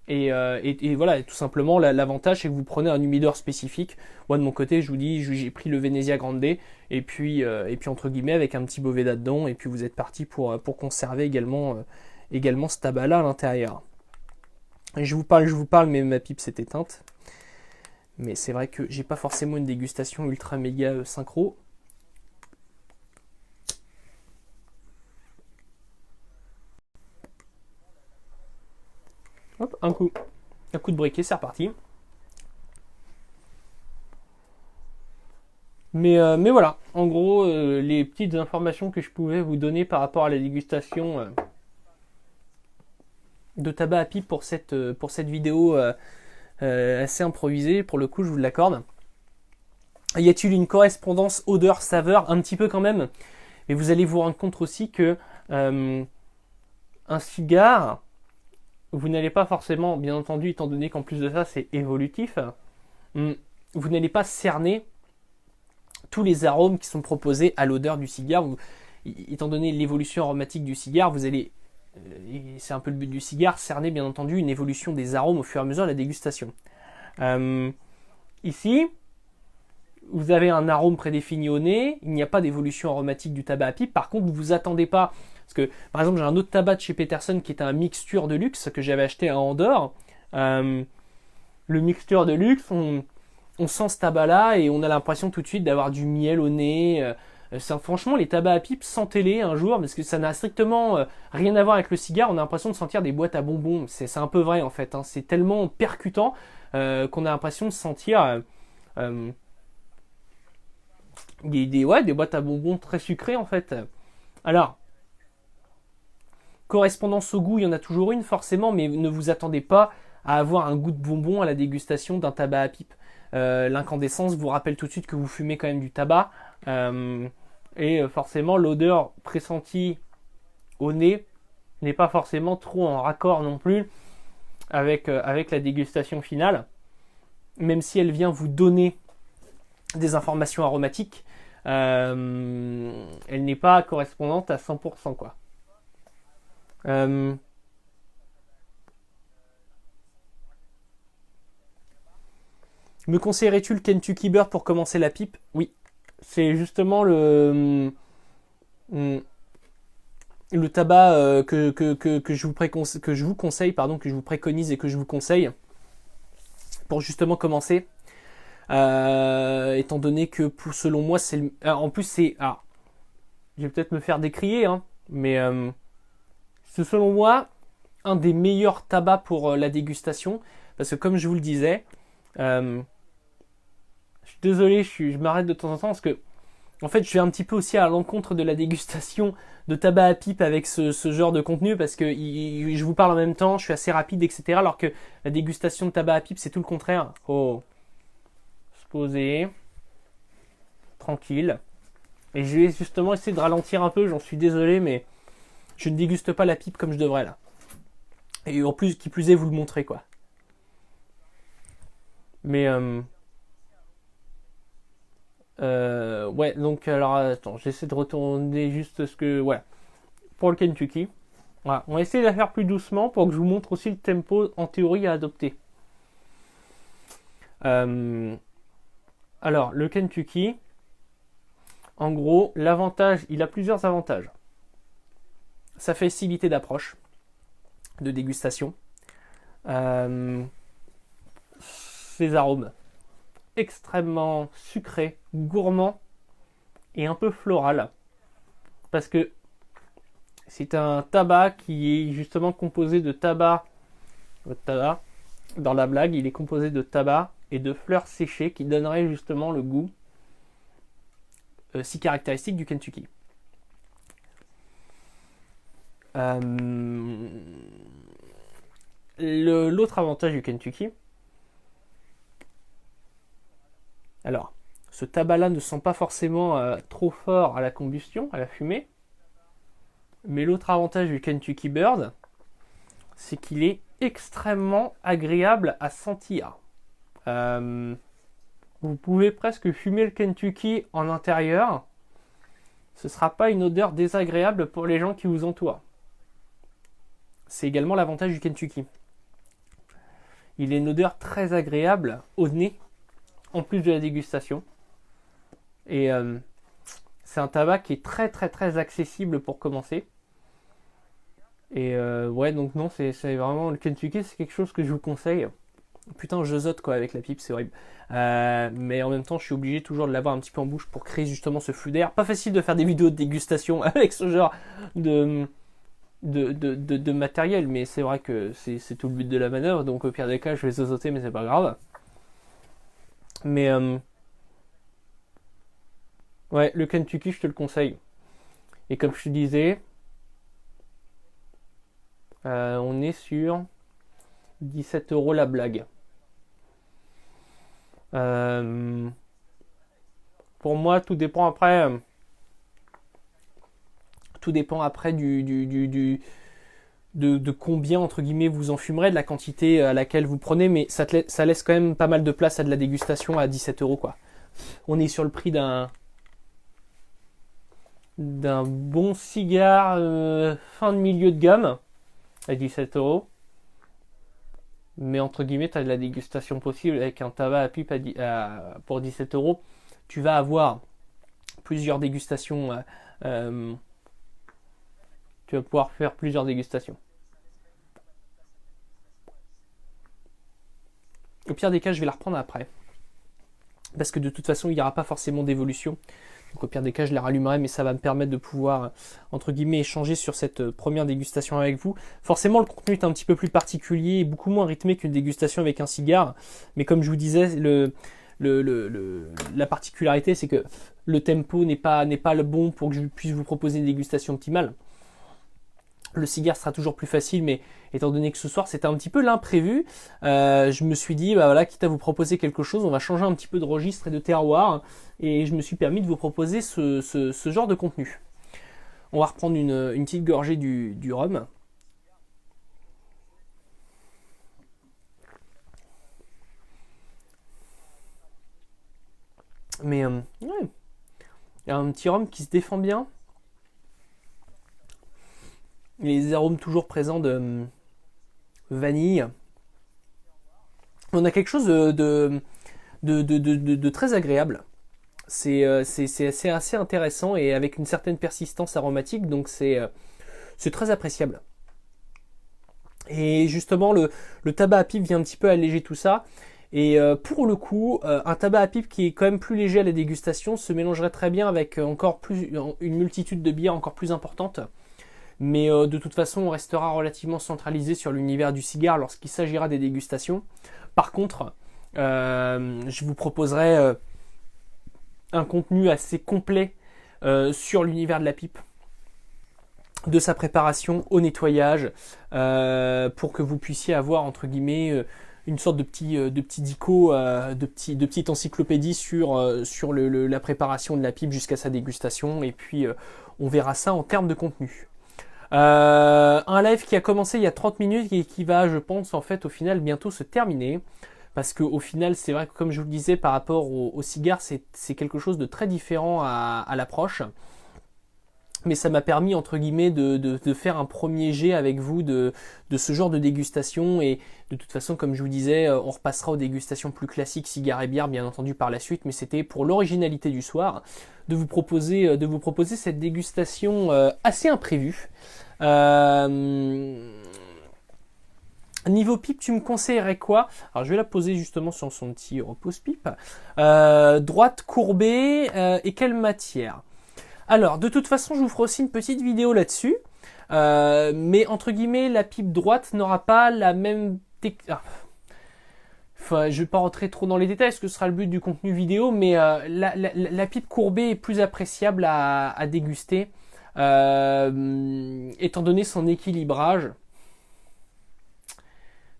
Et voilà, tout simplement, l'avantage, c'est que vous prenez un humidor spécifique. Moi, de mon côté, je vous dis, j'ai pris le Venezia Grande, et puis entre guillemets, avec un petit Boveda dedans, et puis vous êtes parti pour conserver également ce tabac-là à l'intérieur. Et je vous parle, mais ma pipe s'est éteinte. Mais c'est vrai que j'ai pas forcément une dégustation ultra méga synchro. Hop, un coup de briquet, c'est reparti. Mais voilà, en gros, les petites informations que je pouvais vous donner par rapport à la dégustation de tabac à pipe pour cette vidéo assez improvisée, pour le coup, je vous l'accorde. Y a-t-il une correspondance odeur-saveur? Un petit peu quand même, mais vous allez vous rendre compte aussi que un cigare, vous n'allez pas forcément, bien entendu, étant donné qu'en plus de ça c'est évolutif, vous n'allez pas cerner tous les arômes qui sont proposés à l'odeur du cigare. Étant donné l'évolution aromatique du cigare, vous allez, c'est un peu le but du cigare, cerner bien entendu une évolution des arômes au fur et à mesure de la dégustation. Ici, vous avez un arôme prédéfini au nez, il n'y a pas d'évolution aromatique du tabac à pipe. Par contre, vous vous attendez pas, parce que par exemple j'ai un autre tabac de chez Peterson qui est un mixture de luxe que j'avais acheté à Andorre. Le mixture de luxe, on sent ce tabac-là et on a l'impression tout de suite d'avoir du miel au nez. Franchement, les tabacs à pipe, sentez-les un jour, parce que ça n'a strictement rien à voir avec le cigare. On a l'impression de sentir des boîtes à bonbons. C'est un peu vrai en fait. Hein. C'est tellement percutant qu'on a l'impression de sentir des boîtes à bonbons très sucrées en fait. Alors, correspondance au goût, il y en a toujours une forcément, mais ne vous attendez pas à avoir un goût de bonbon à la dégustation d'un tabac à pipe. L'incandescence vous rappelle tout de suite que vous fumez quand même du tabac. Et forcément, l'odeur pressentie au nez n'est pas forcément trop en raccord non plus avec la dégustation finale. Même si elle vient vous donner des informations aromatiques, elle n'est pas correspondante à 100%, quoi. Me conseillerais-tu le Kentucky Bird pour commencer la pipe? Oui, c'est justement le tabac que je vous conseille, que je vous préconise et que je vous conseille pour justement commencer. Étant donné que selon moi, en plus c'est... Ah, je vais peut-être me faire décrier, hein, mais c'est selon moi un des meilleurs tabacs pour la dégustation. Parce que comme je vous le disais... je suis désolé, je m'arrête de temps en temps parce que en fait je vais un petit peu aussi à l'encontre de la dégustation de tabac à pipe avec ce genre de contenu parce que je vous parle en même temps, je suis assez rapide, etc. Alors que la dégustation de tabac à pipe c'est tout le contraire. Faut se poser, tranquille. Et je vais justement essayer de ralentir un peu, j'en suis désolé, mais je ne déguste pas la pipe comme je devrais là. Et en plus, qui plus est, vous le montrez quoi. Mais ouais, donc alors attends, j'essaie de retourner juste ce que... Ouais, pour le Kentucky. Voilà. On va essayer de la faire plus doucement pour que je vous montre aussi le tempo en théorie à adopter. Alors, le Kentucky, en gros, l'avantage, il a plusieurs avantages. Sa facilité d'approche, de dégustation. Ses arômes extrêmement sucré, gourmand et un peu floral. Parce que c'est un tabac qui est justement composé de tabac. Dans la blague, il est composé de tabac et de fleurs séchées qui donneraient justement le goût si caractéristique du Kentucky. L'autre avantage du Kentucky, alors, ce tabac-là ne sent pas forcément trop fort à la combustion, à la fumée. Mais l'autre avantage du Kentucky Bird, c'est qu'il est extrêmement agréable à sentir. Vous pouvez presque fumer le Kentucky en intérieur. Ce ne sera pas une odeur désagréable pour les gens qui vous entourent. C'est également l'avantage du Kentucky. Il a une odeur très agréable au nez, en plus de la dégustation. Et c'est un tabac qui est très très très accessible pour commencer. Et ouais, donc non, c'est vraiment le Kentucky, c'est quelque chose que je vous conseille. Putain, je zote quoi avec la pipe, c'est horrible. Mais en même temps, je suis obligé toujours de l'avoir un petit peu en bouche pour créer justement ce flux d'air. Pas facile de faire des vidéos de dégustation avec ce genre de matériel, mais c'est vrai que c'est tout le but de la manœuvre. Donc au pire des cas, je vais zozoter, mais c'est pas grave. Mais ouais, le Kentucky, je te le conseille. Et comme je te disais, on est sur 17 € la blague. Pour moi, tout dépend après. Tout dépend après de combien entre guillemets vous en fumerez, de la quantité à laquelle vous prenez, mais ça laisse quand même pas mal de place à de la dégustation à 17 € quoi. On est sur le prix d'un bon cigare fin de milieu de gamme à 17 €. Mais entre guillemets, tu as de la dégustation possible avec un tabac à pipe pour 17 €. tu vas avoir plusieurs dégustations. Tu vas pouvoir faire plusieurs dégustations. Au pire des cas, je vais la reprendre après. Parce que de toute façon, il n'y aura pas forcément d'évolution. Donc au pire des cas, je les rallumerai, mais ça va me permettre de pouvoir, entre guillemets, échanger sur cette première dégustation avec vous. Forcément, le contenu est un petit peu plus particulier et beaucoup moins rythmé qu'une dégustation avec un cigare. Mais comme je vous disais, la particularité, c'est que le tempo n'est pas le bon pour que je puisse vous proposer une dégustation optimale. Le cigare sera toujours plus facile, mais étant donné que ce soir c'était un petit peu l'imprévu, je me suis dit, bah voilà, quitte à vous proposer quelque chose, on va changer un petit peu de registre et de terroir, et je me suis permis de vous proposer ce genre de contenu. On va reprendre une petite gorgée du rhum. Mais ouais, il y a un petit rhum qui se défend bien. Les arômes toujours présents de vanille. On a quelque chose de très agréable. C'est assez intéressant et avec une certaine persistance aromatique, donc c'est très appréciable. Et justement, le tabac à pipe vient un petit peu alléger tout ça. Et pour le coup, un tabac à pipe qui est quand même plus léger à la dégustation se mélangerait très bien avec encore plus une multitude de bières encore plus importantes. Mais de toute façon, on restera relativement centralisé sur l'univers du cigare lorsqu'il s'agira des dégustations. Par contre, je vous proposerai un contenu assez complet sur l'univers de la pipe, de sa préparation au nettoyage, pour que vous puissiez avoir, entre guillemets, une sorte de petit dico, de petite encyclopédie sur la préparation de la pipe jusqu'à sa dégustation. Et puis, on verra ça en termes de contenu. Un live qui a commencé il y a 30 minutes et qui va, je pense, en fait, au final, bientôt se terminer. Parce qu'au final, c'est vrai que, comme je vous le disais, par rapport au cigare, c'est quelque chose de très différent à l'approche. Mais ça m'a permis, entre guillemets, de faire un premier jet avec vous de ce genre de dégustation. Et de toute façon, comme je vous disais, on repassera aux dégustations plus classiques, cigare et bière, bien entendu, par la suite. Mais c'était pour l'originalité du soir de vous proposer cette dégustation assez imprévue. Niveau pipe, tu me conseillerais quoi? Alors je vais la poser justement sur son petit repose-pipe. Droite, courbée, et quelle matière? Alors, de toute façon, je vous ferai aussi une petite vidéo là-dessus. Mais entre guillemets, la pipe droite n'aura pas la même technique. Enfin, je ne vais pas rentrer trop dans les détails, parce que ce sera le but du contenu vidéo, mais la pipe courbée est plus appréciable à déguster, étant donné son équilibrage.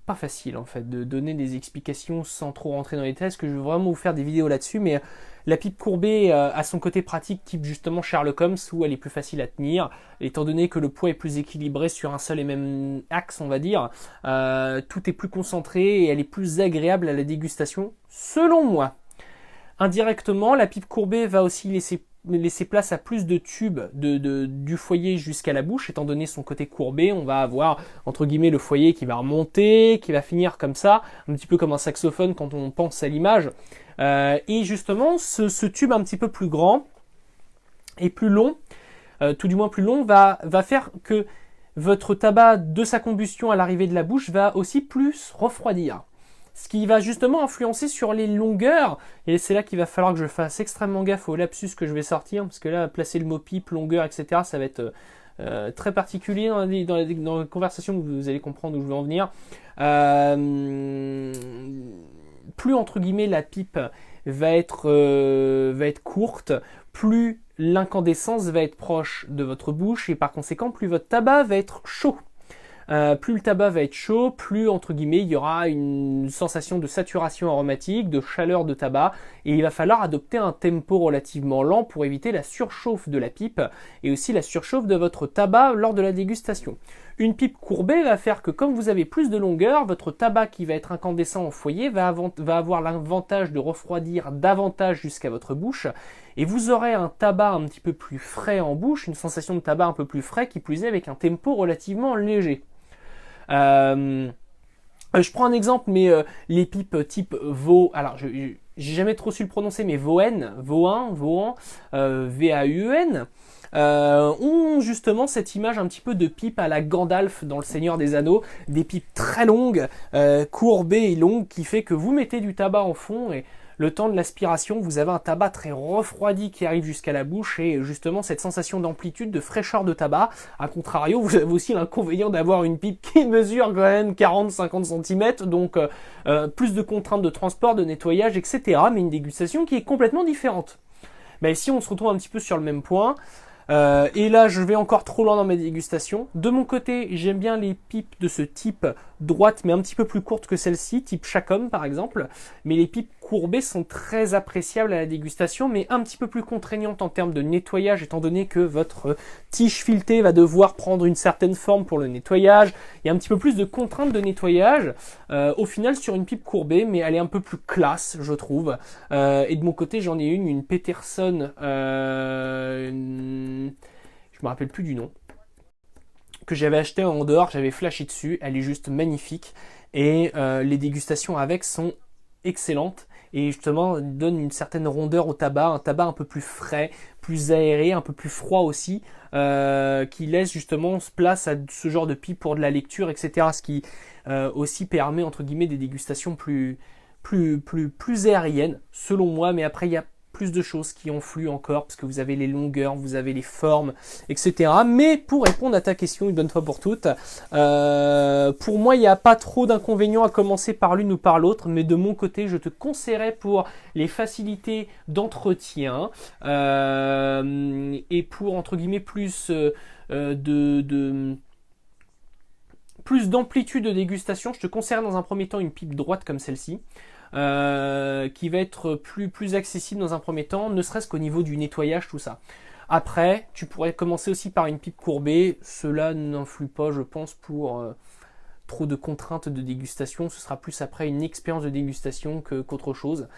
Pas facile en fait de donner des explications sans trop rentrer dans les détails, parce que je veux vraiment vous faire des vidéos là-dessus, mais la pipe courbée a son côté pratique type justement Sherlock Holmes, où elle est plus facile à tenir, étant donné que le poids est plus équilibré sur un seul et même axe, on va dire. Tout est plus concentré et elle est plus agréable à la dégustation, selon moi. Indirectement, la pipe courbée va aussi laisser place à plus de tubes du foyer jusqu'à la bouche, étant donné son côté courbé. On va avoir, entre guillemets, le foyer qui va remonter, qui va finir comme ça, un petit peu comme un saxophone quand on pense à l'image. Et justement, ce tube un petit peu plus grand et plus long, tout du moins plus long, va faire que votre tabac de sa combustion à l'arrivée de la bouche va aussi plus refroidir. Ce qui va justement influencer sur les longueurs, et c'est là qu'il va falloir que je fasse extrêmement gaffe au lapsus que je vais sortir, parce que là, placer le mot pipe, longueur, etc., ça va être très particulier dans la conversation, vous allez comprendre où je veux en venir. Plus, entre guillemets, la pipe va être courte, plus l'incandescence va être proche de votre bouche, et par conséquent, plus votre tabac va être chaud. Plus le tabac va être chaud, plus entre guillemets il y aura une sensation de saturation aromatique, de chaleur de tabac, et il va falloir adopter un tempo relativement lent pour éviter la surchauffe de la pipe et aussi la surchauffe de votre tabac lors de la dégustation. Une pipe courbée va faire que comme vous avez plus de longueur, votre tabac qui va être incandescent au foyer va avoir l'avantage de refroidir davantage jusqu'à votre bouche, et vous aurez un tabac un petit peu plus frais en bouche, une sensation de tabac un peu plus frais, qui plus est avec un tempo relativement léger. Je prends un exemple, mais les pipes type Vaux, alors j'ai jamais trop su le prononcer, mais Vauen, V-A-U-E-N, ont justement cette image un petit peu de pipe à la Gandalf dans Le Seigneur des Anneaux, des pipes très longues, courbées et longues, qui fait que vous mettez du tabac en fond et le temps de l'aspiration, vous avez un tabac très refroidi qui arrive jusqu'à la bouche et justement cette sensation d'amplitude, de fraîcheur de tabac. A contrario, vous avez aussi l'inconvénient d'avoir une pipe qui mesure quand même 40-50 cm, donc plus de contraintes de transport, de nettoyage, etc. Mais une dégustation qui est complètement différente. Mais ici, on se retrouve un petit peu sur le même point. Et là, je vais encore trop loin dans mes dégustations. De mon côté, j'aime bien les pipes de ce type droite, mais un petit peu plus courte que celle-ci, type Chacom par exemple. Mais les pipes courbées sont très appréciables à la dégustation, mais un petit peu plus contraignantes en termes de nettoyage, étant donné que votre tige filetée va devoir prendre une certaine forme pour le nettoyage. Il y a un petit peu plus de contraintes de nettoyage, au final sur une pipe courbée, mais elle est un peu plus classe, je trouve. Et de mon côté, j'en ai une Peterson, je me rappelle plus du nom, que j'avais acheté en dehors, j'avais flashé dessus, elle est juste magnifique et les dégustations avec sont excellentes et justement donnent une certaine rondeur au tabac, un tabac un peu plus frais, plus aéré, un peu plus froid aussi, qui laisse justement place à ce genre de pipe pour de la lecture, etc. Ce qui aussi permet entre guillemets des dégustations plus aériennes selon moi, mais après il y a plus de choses qui influent encore, parce que vous avez les longueurs, vous avez les formes, etc. Mais pour répondre à ta question une bonne fois pour toutes, pour moi, il n'y a pas trop d'inconvénients à commencer par l'une ou par l'autre, mais de mon côté, je te conseillerais pour les facilités d'entretien et pour, entre guillemets, plus d'amplitude de dégustation, je te conseillerais dans un premier temps une pipe droite comme celle-ci. Qui va être plus accessible dans un premier temps, ne serait-ce qu'au niveau du nettoyage, tout ça. Après, tu pourrais commencer aussi par une pipe courbée, cela n'influe pas, je pense, pour trop de contraintes de dégustation, ce sera plus après une expérience de dégustation qu'autre chose.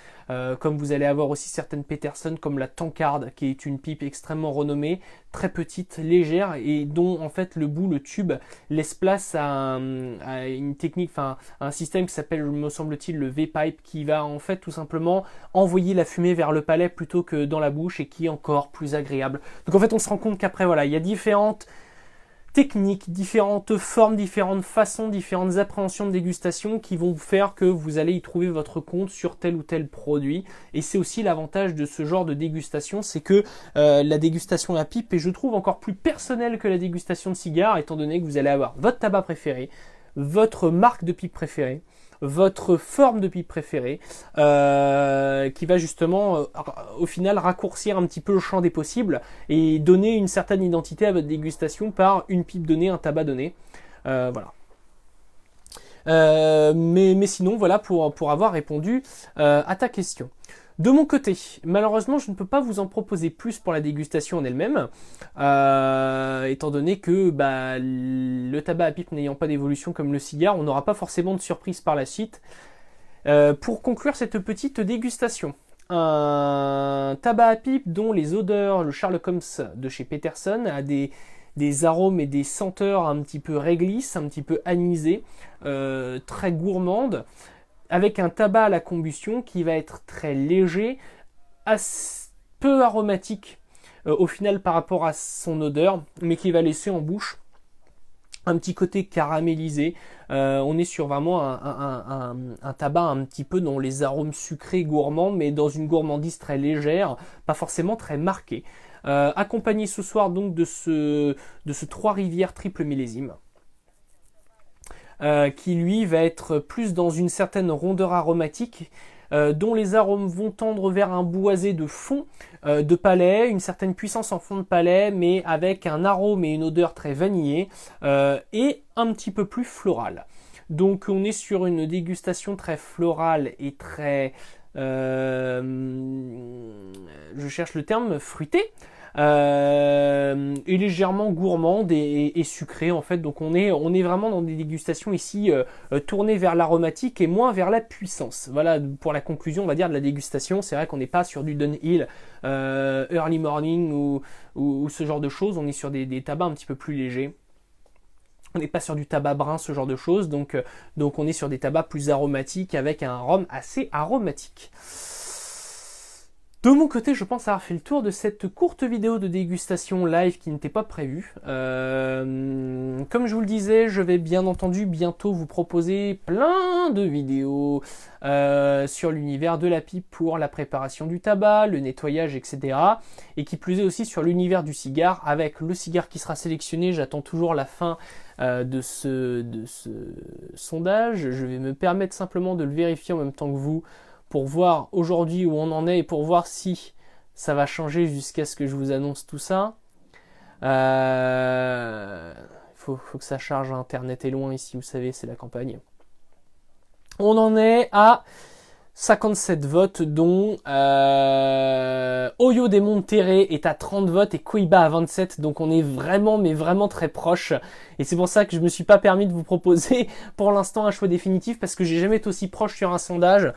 Comme vous allez avoir aussi certaines Peterson comme la Tankard, qui est une pipe extrêmement renommée, très petite, légère et dont en fait le bout, le tube, laisse place à une technique, enfin un système qui s'appelle, me semble-t-il, le V-pipe, qui va en fait tout simplement envoyer la fumée vers le palais plutôt que dans la bouche et qui est encore plus agréable. Donc en fait on se rend compte qu'après voilà, il y a différentes techniques, différentes formes, différentes façons, différentes appréhensions de dégustation qui vont vous faire que vous allez y trouver votre compte sur tel ou tel produit. Et c'est aussi l'avantage de ce genre de dégustation, c'est que la dégustation à pipe est, je trouve, encore plus personnelle que la dégustation de cigares, étant donné que vous allez avoir votre tabac préféré, votre marque de pipe préférée, votre forme de pipe préférée, qui va justement au final raccourcir un petit peu le champ des possibles et donner une certaine identité à votre dégustation par une pipe donnée, un tabac donné. Voilà. Mais sinon, voilà pour avoir répondu à ta question. De mon côté, malheureusement, je ne peux pas vous en proposer plus pour la dégustation en elle-même, étant donné que le tabac à pipe n'ayant pas d'évolution comme le cigare, on n'aura pas forcément de surprise par la suite. Pour conclure cette petite dégustation, un tabac à pipe dont les odeurs, le Sherlock Holmes de chez Peterson, a des arômes et des senteurs un petit peu réglisses, un petit peu anisées, très gourmandes, avec un tabac à la combustion qui va être très léger, peu aromatique au final par rapport à son odeur, mais qui va laisser en bouche un petit côté caramélisé. On est sur vraiment un tabac un petit peu dans les arômes sucrés gourmands, mais dans une gourmandise très légère, pas forcément très marquée. Accompagné ce soir donc de ce Trois-Rivières triple millésime. Qui lui va être plus dans une certaine rondeur aromatique, dont les arômes vont tendre vers un boisé de fond de palais, une certaine puissance en fond de palais, mais avec un arôme et une odeur très vanillée et un petit peu plus floral. Donc on est sur une dégustation très florale et très, je cherche le terme, fruitée. Et légèrement gourmande et sucrée en fait, donc on est vraiment dans des dégustations ici tournées vers l'aromatique et moins vers la puissance. Voilà pour la conclusion on va dire de la dégustation. C'est vrai qu'on n'est pas sur du Dunhill early morning ou ce genre de choses, on est sur des tabacs un petit peu plus légers. On n'est pas sur du tabac brun, ce genre de choses, donc on est sur des tabacs plus aromatiques avec un rhum assez aromatique. De mon côté, je pense avoir fait le tour de cette courte vidéo de dégustation live qui n'était pas prévue. Comme je vous le disais, je vais bien entendu bientôt vous proposer plein de vidéos sur l'univers de la pipe pour la préparation du tabac, le nettoyage, etc. Et qui plus est aussi sur l'univers du cigare avec le cigare qui sera sélectionné. J'attends toujours la fin de ce sondage. Je vais me permettre simplement de le vérifier en même temps que vous, pour voir aujourd'hui où on en est et pour voir si ça va changer jusqu'à ce que je vous annonce tout ça. Faut que ça charge, Internet est loin ici, vous savez, c'est la campagne. On en est à 57 votes, dont Oyo des Monterrey est à 30 votes et Cohiba à 27, donc on est vraiment, mais vraiment très proche. Et c'est pour ça que je me suis pas permis de vous proposer pour l'instant un choix définitif, parce que j'ai jamais été aussi proche sur un sondage.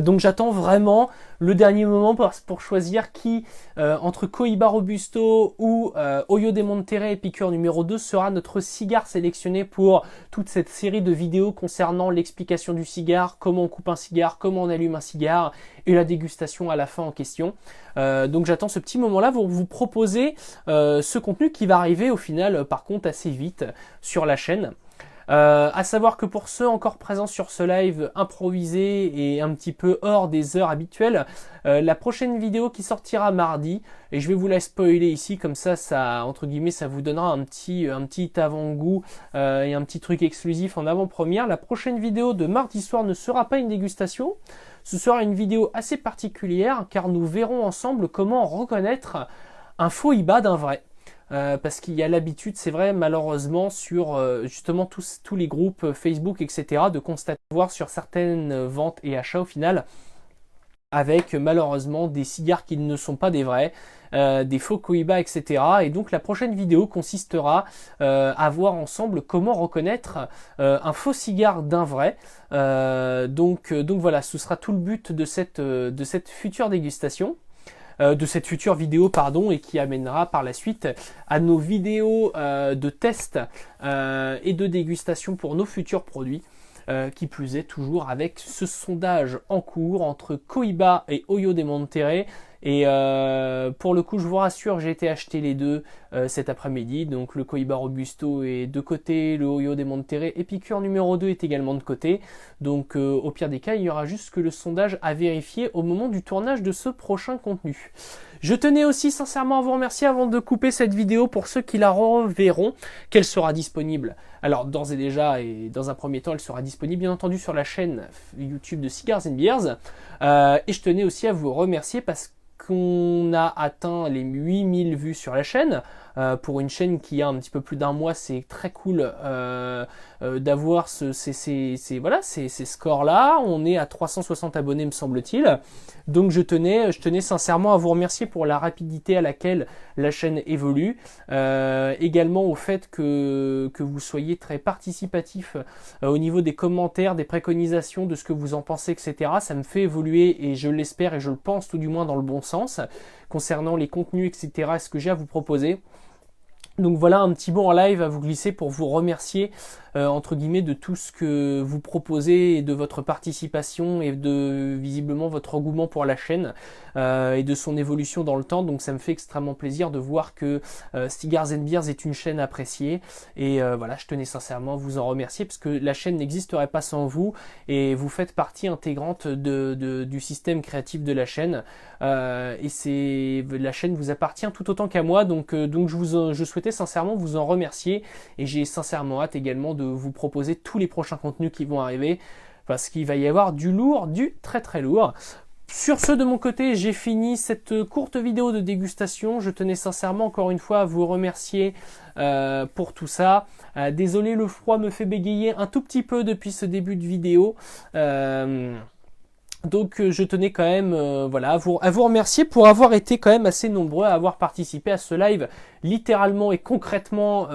Donc j'attends vraiment le dernier moment pour choisir qui, entre Cohiba Robusto ou Oyo des Monterrey Épicure numéro 2, sera notre cigare sélectionné pour toute cette série de vidéos concernant l'explication du cigare, comment on coupe un cigare, comment on allume un cigare et la dégustation à la fin en question. Donc j'attends ce petit moment là pour vous proposer ce contenu qui va arriver au final par contre assez vite sur la chaîne. À savoir que pour ceux encore présents sur ce live improvisé et un petit peu hors des heures habituelles, la prochaine vidéo qui sortira mardi, et je vais vous la spoiler ici, comme ça entre guillemets ça vous donnera un petit avant-goût et un petit truc exclusif en avant-première. La prochaine vidéo de mardi soir ne sera pas une dégustation, ce sera une vidéo assez particulière car nous verrons ensemble comment reconnaître un faux IBA d'un vrai. Parce qu'il y a l'habitude, c'est vrai, malheureusement, sur justement tous les groupes Facebook, etc., de constater, voir sur certaines ventes et achats au final, avec malheureusement des cigares qui ne sont pas des vrais, des faux Cohiba, etc. Et donc la prochaine vidéo consistera à voir ensemble comment reconnaître un faux cigare d'un vrai. Donc voilà, ce sera tout le but de cette future dégustation. De cette future vidéo, pardon, et qui amènera par la suite à nos vidéos de test et de dégustation pour nos futurs produits, qui plus est toujours avec ce sondage en cours entre Cohiba et Oyo des Monterrey. Et pour le coup, je vous rassure, j'ai été acheter les deux cet après-midi. Donc le Cohiba Robusto est de côté, le Oyo des Monterrey Épicure numéro 2 est également de côté. Donc au pire des cas, il y aura juste que le sondage à vérifier au moment du tournage de ce prochain contenu. Je tenais aussi sincèrement à vous remercier avant de couper cette vidéo pour ceux qui la reverront, qu'elle sera disponible. Alors d'ores et déjà, et dans un premier temps, elle sera disponible bien entendu sur la chaîne YouTube de Cigars and Beers. Et je tenais aussi à vous remercier parce qu'on a atteint les 8000 vues sur la chaîne. Pour une chaîne qui a un petit peu plus d'un mois, c'est très cool d'avoir ces scores-là. On est à 360 abonnés, me semble-t-il. Donc je tenais sincèrement à vous remercier pour la rapidité à laquelle la chaîne évolue. Également au fait que vous soyez très participatif au niveau des commentaires, des préconisations, de ce que vous en pensez, etc. Ça me fait évoluer et je l'espère et je le pense tout du moins dans le bon sens concernant les contenus, etc. Ce que j'ai à vous proposer. Donc voilà un petit mot en live à vous glisser pour vous remercier entre guillemets de tout ce que vous proposez et de votre participation et de visiblement votre engouement pour la chaîne et de son évolution dans le temps. Donc ça me fait extrêmement plaisir de voir que Cigars and Beers est une chaîne appréciée et voilà, je tenais sincèrement à vous en remercier parce que la chaîne n'existerait pas sans vous et vous faites partie intégrante du système créatif de la chaîne et la chaîne vous appartient tout autant qu'à moi, donc je souhaitais sincèrement vous en remercier et j'ai sincèrement hâte également de vous proposer tous les prochains contenus qui vont arriver parce qu'il va y avoir du lourd, du très très lourd. Sur ce, de mon côté, j'ai fini cette courte vidéo de dégustation. Je tenais sincèrement encore une fois à vous remercier pour tout ça. Désolé, le froid me fait bégayer un tout petit peu depuis ce début de vidéo. Donc je tenais quand même voilà, à vous remercier pour avoir été quand même assez nombreux à avoir participé à ce live littéralement et concrètement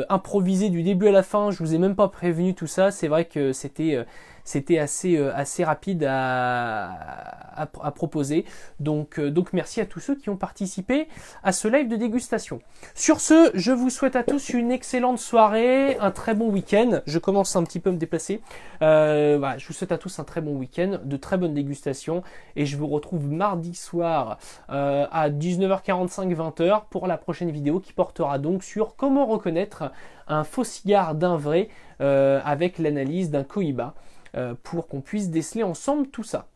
improvisé du début à la fin. Je vous ai même pas prévenu tout ça. C'est vrai que c'était c'était assez rapide à proposer. Donc merci à tous ceux qui ont participé à ce live de dégustation. Sur ce, je vous souhaite à tous une excellente soirée, un très bon week-end. Je commence un petit peu à me déplacer. Voilà, je vous souhaite à tous un très bon week-end, de très bonnes dégustations, et je vous retrouve mardi soir à 19h45, 20h pour la prochaine vidéo qui portera donc sur comment reconnaître un faux cigare d'un vrai avec l'analyse d'un Cohiba pour qu'on puisse déceler ensemble tout ça.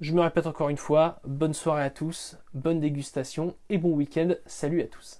Je me répète encore une fois, bonne soirée à tous, bonne dégustation et bon week-end. Salut à tous.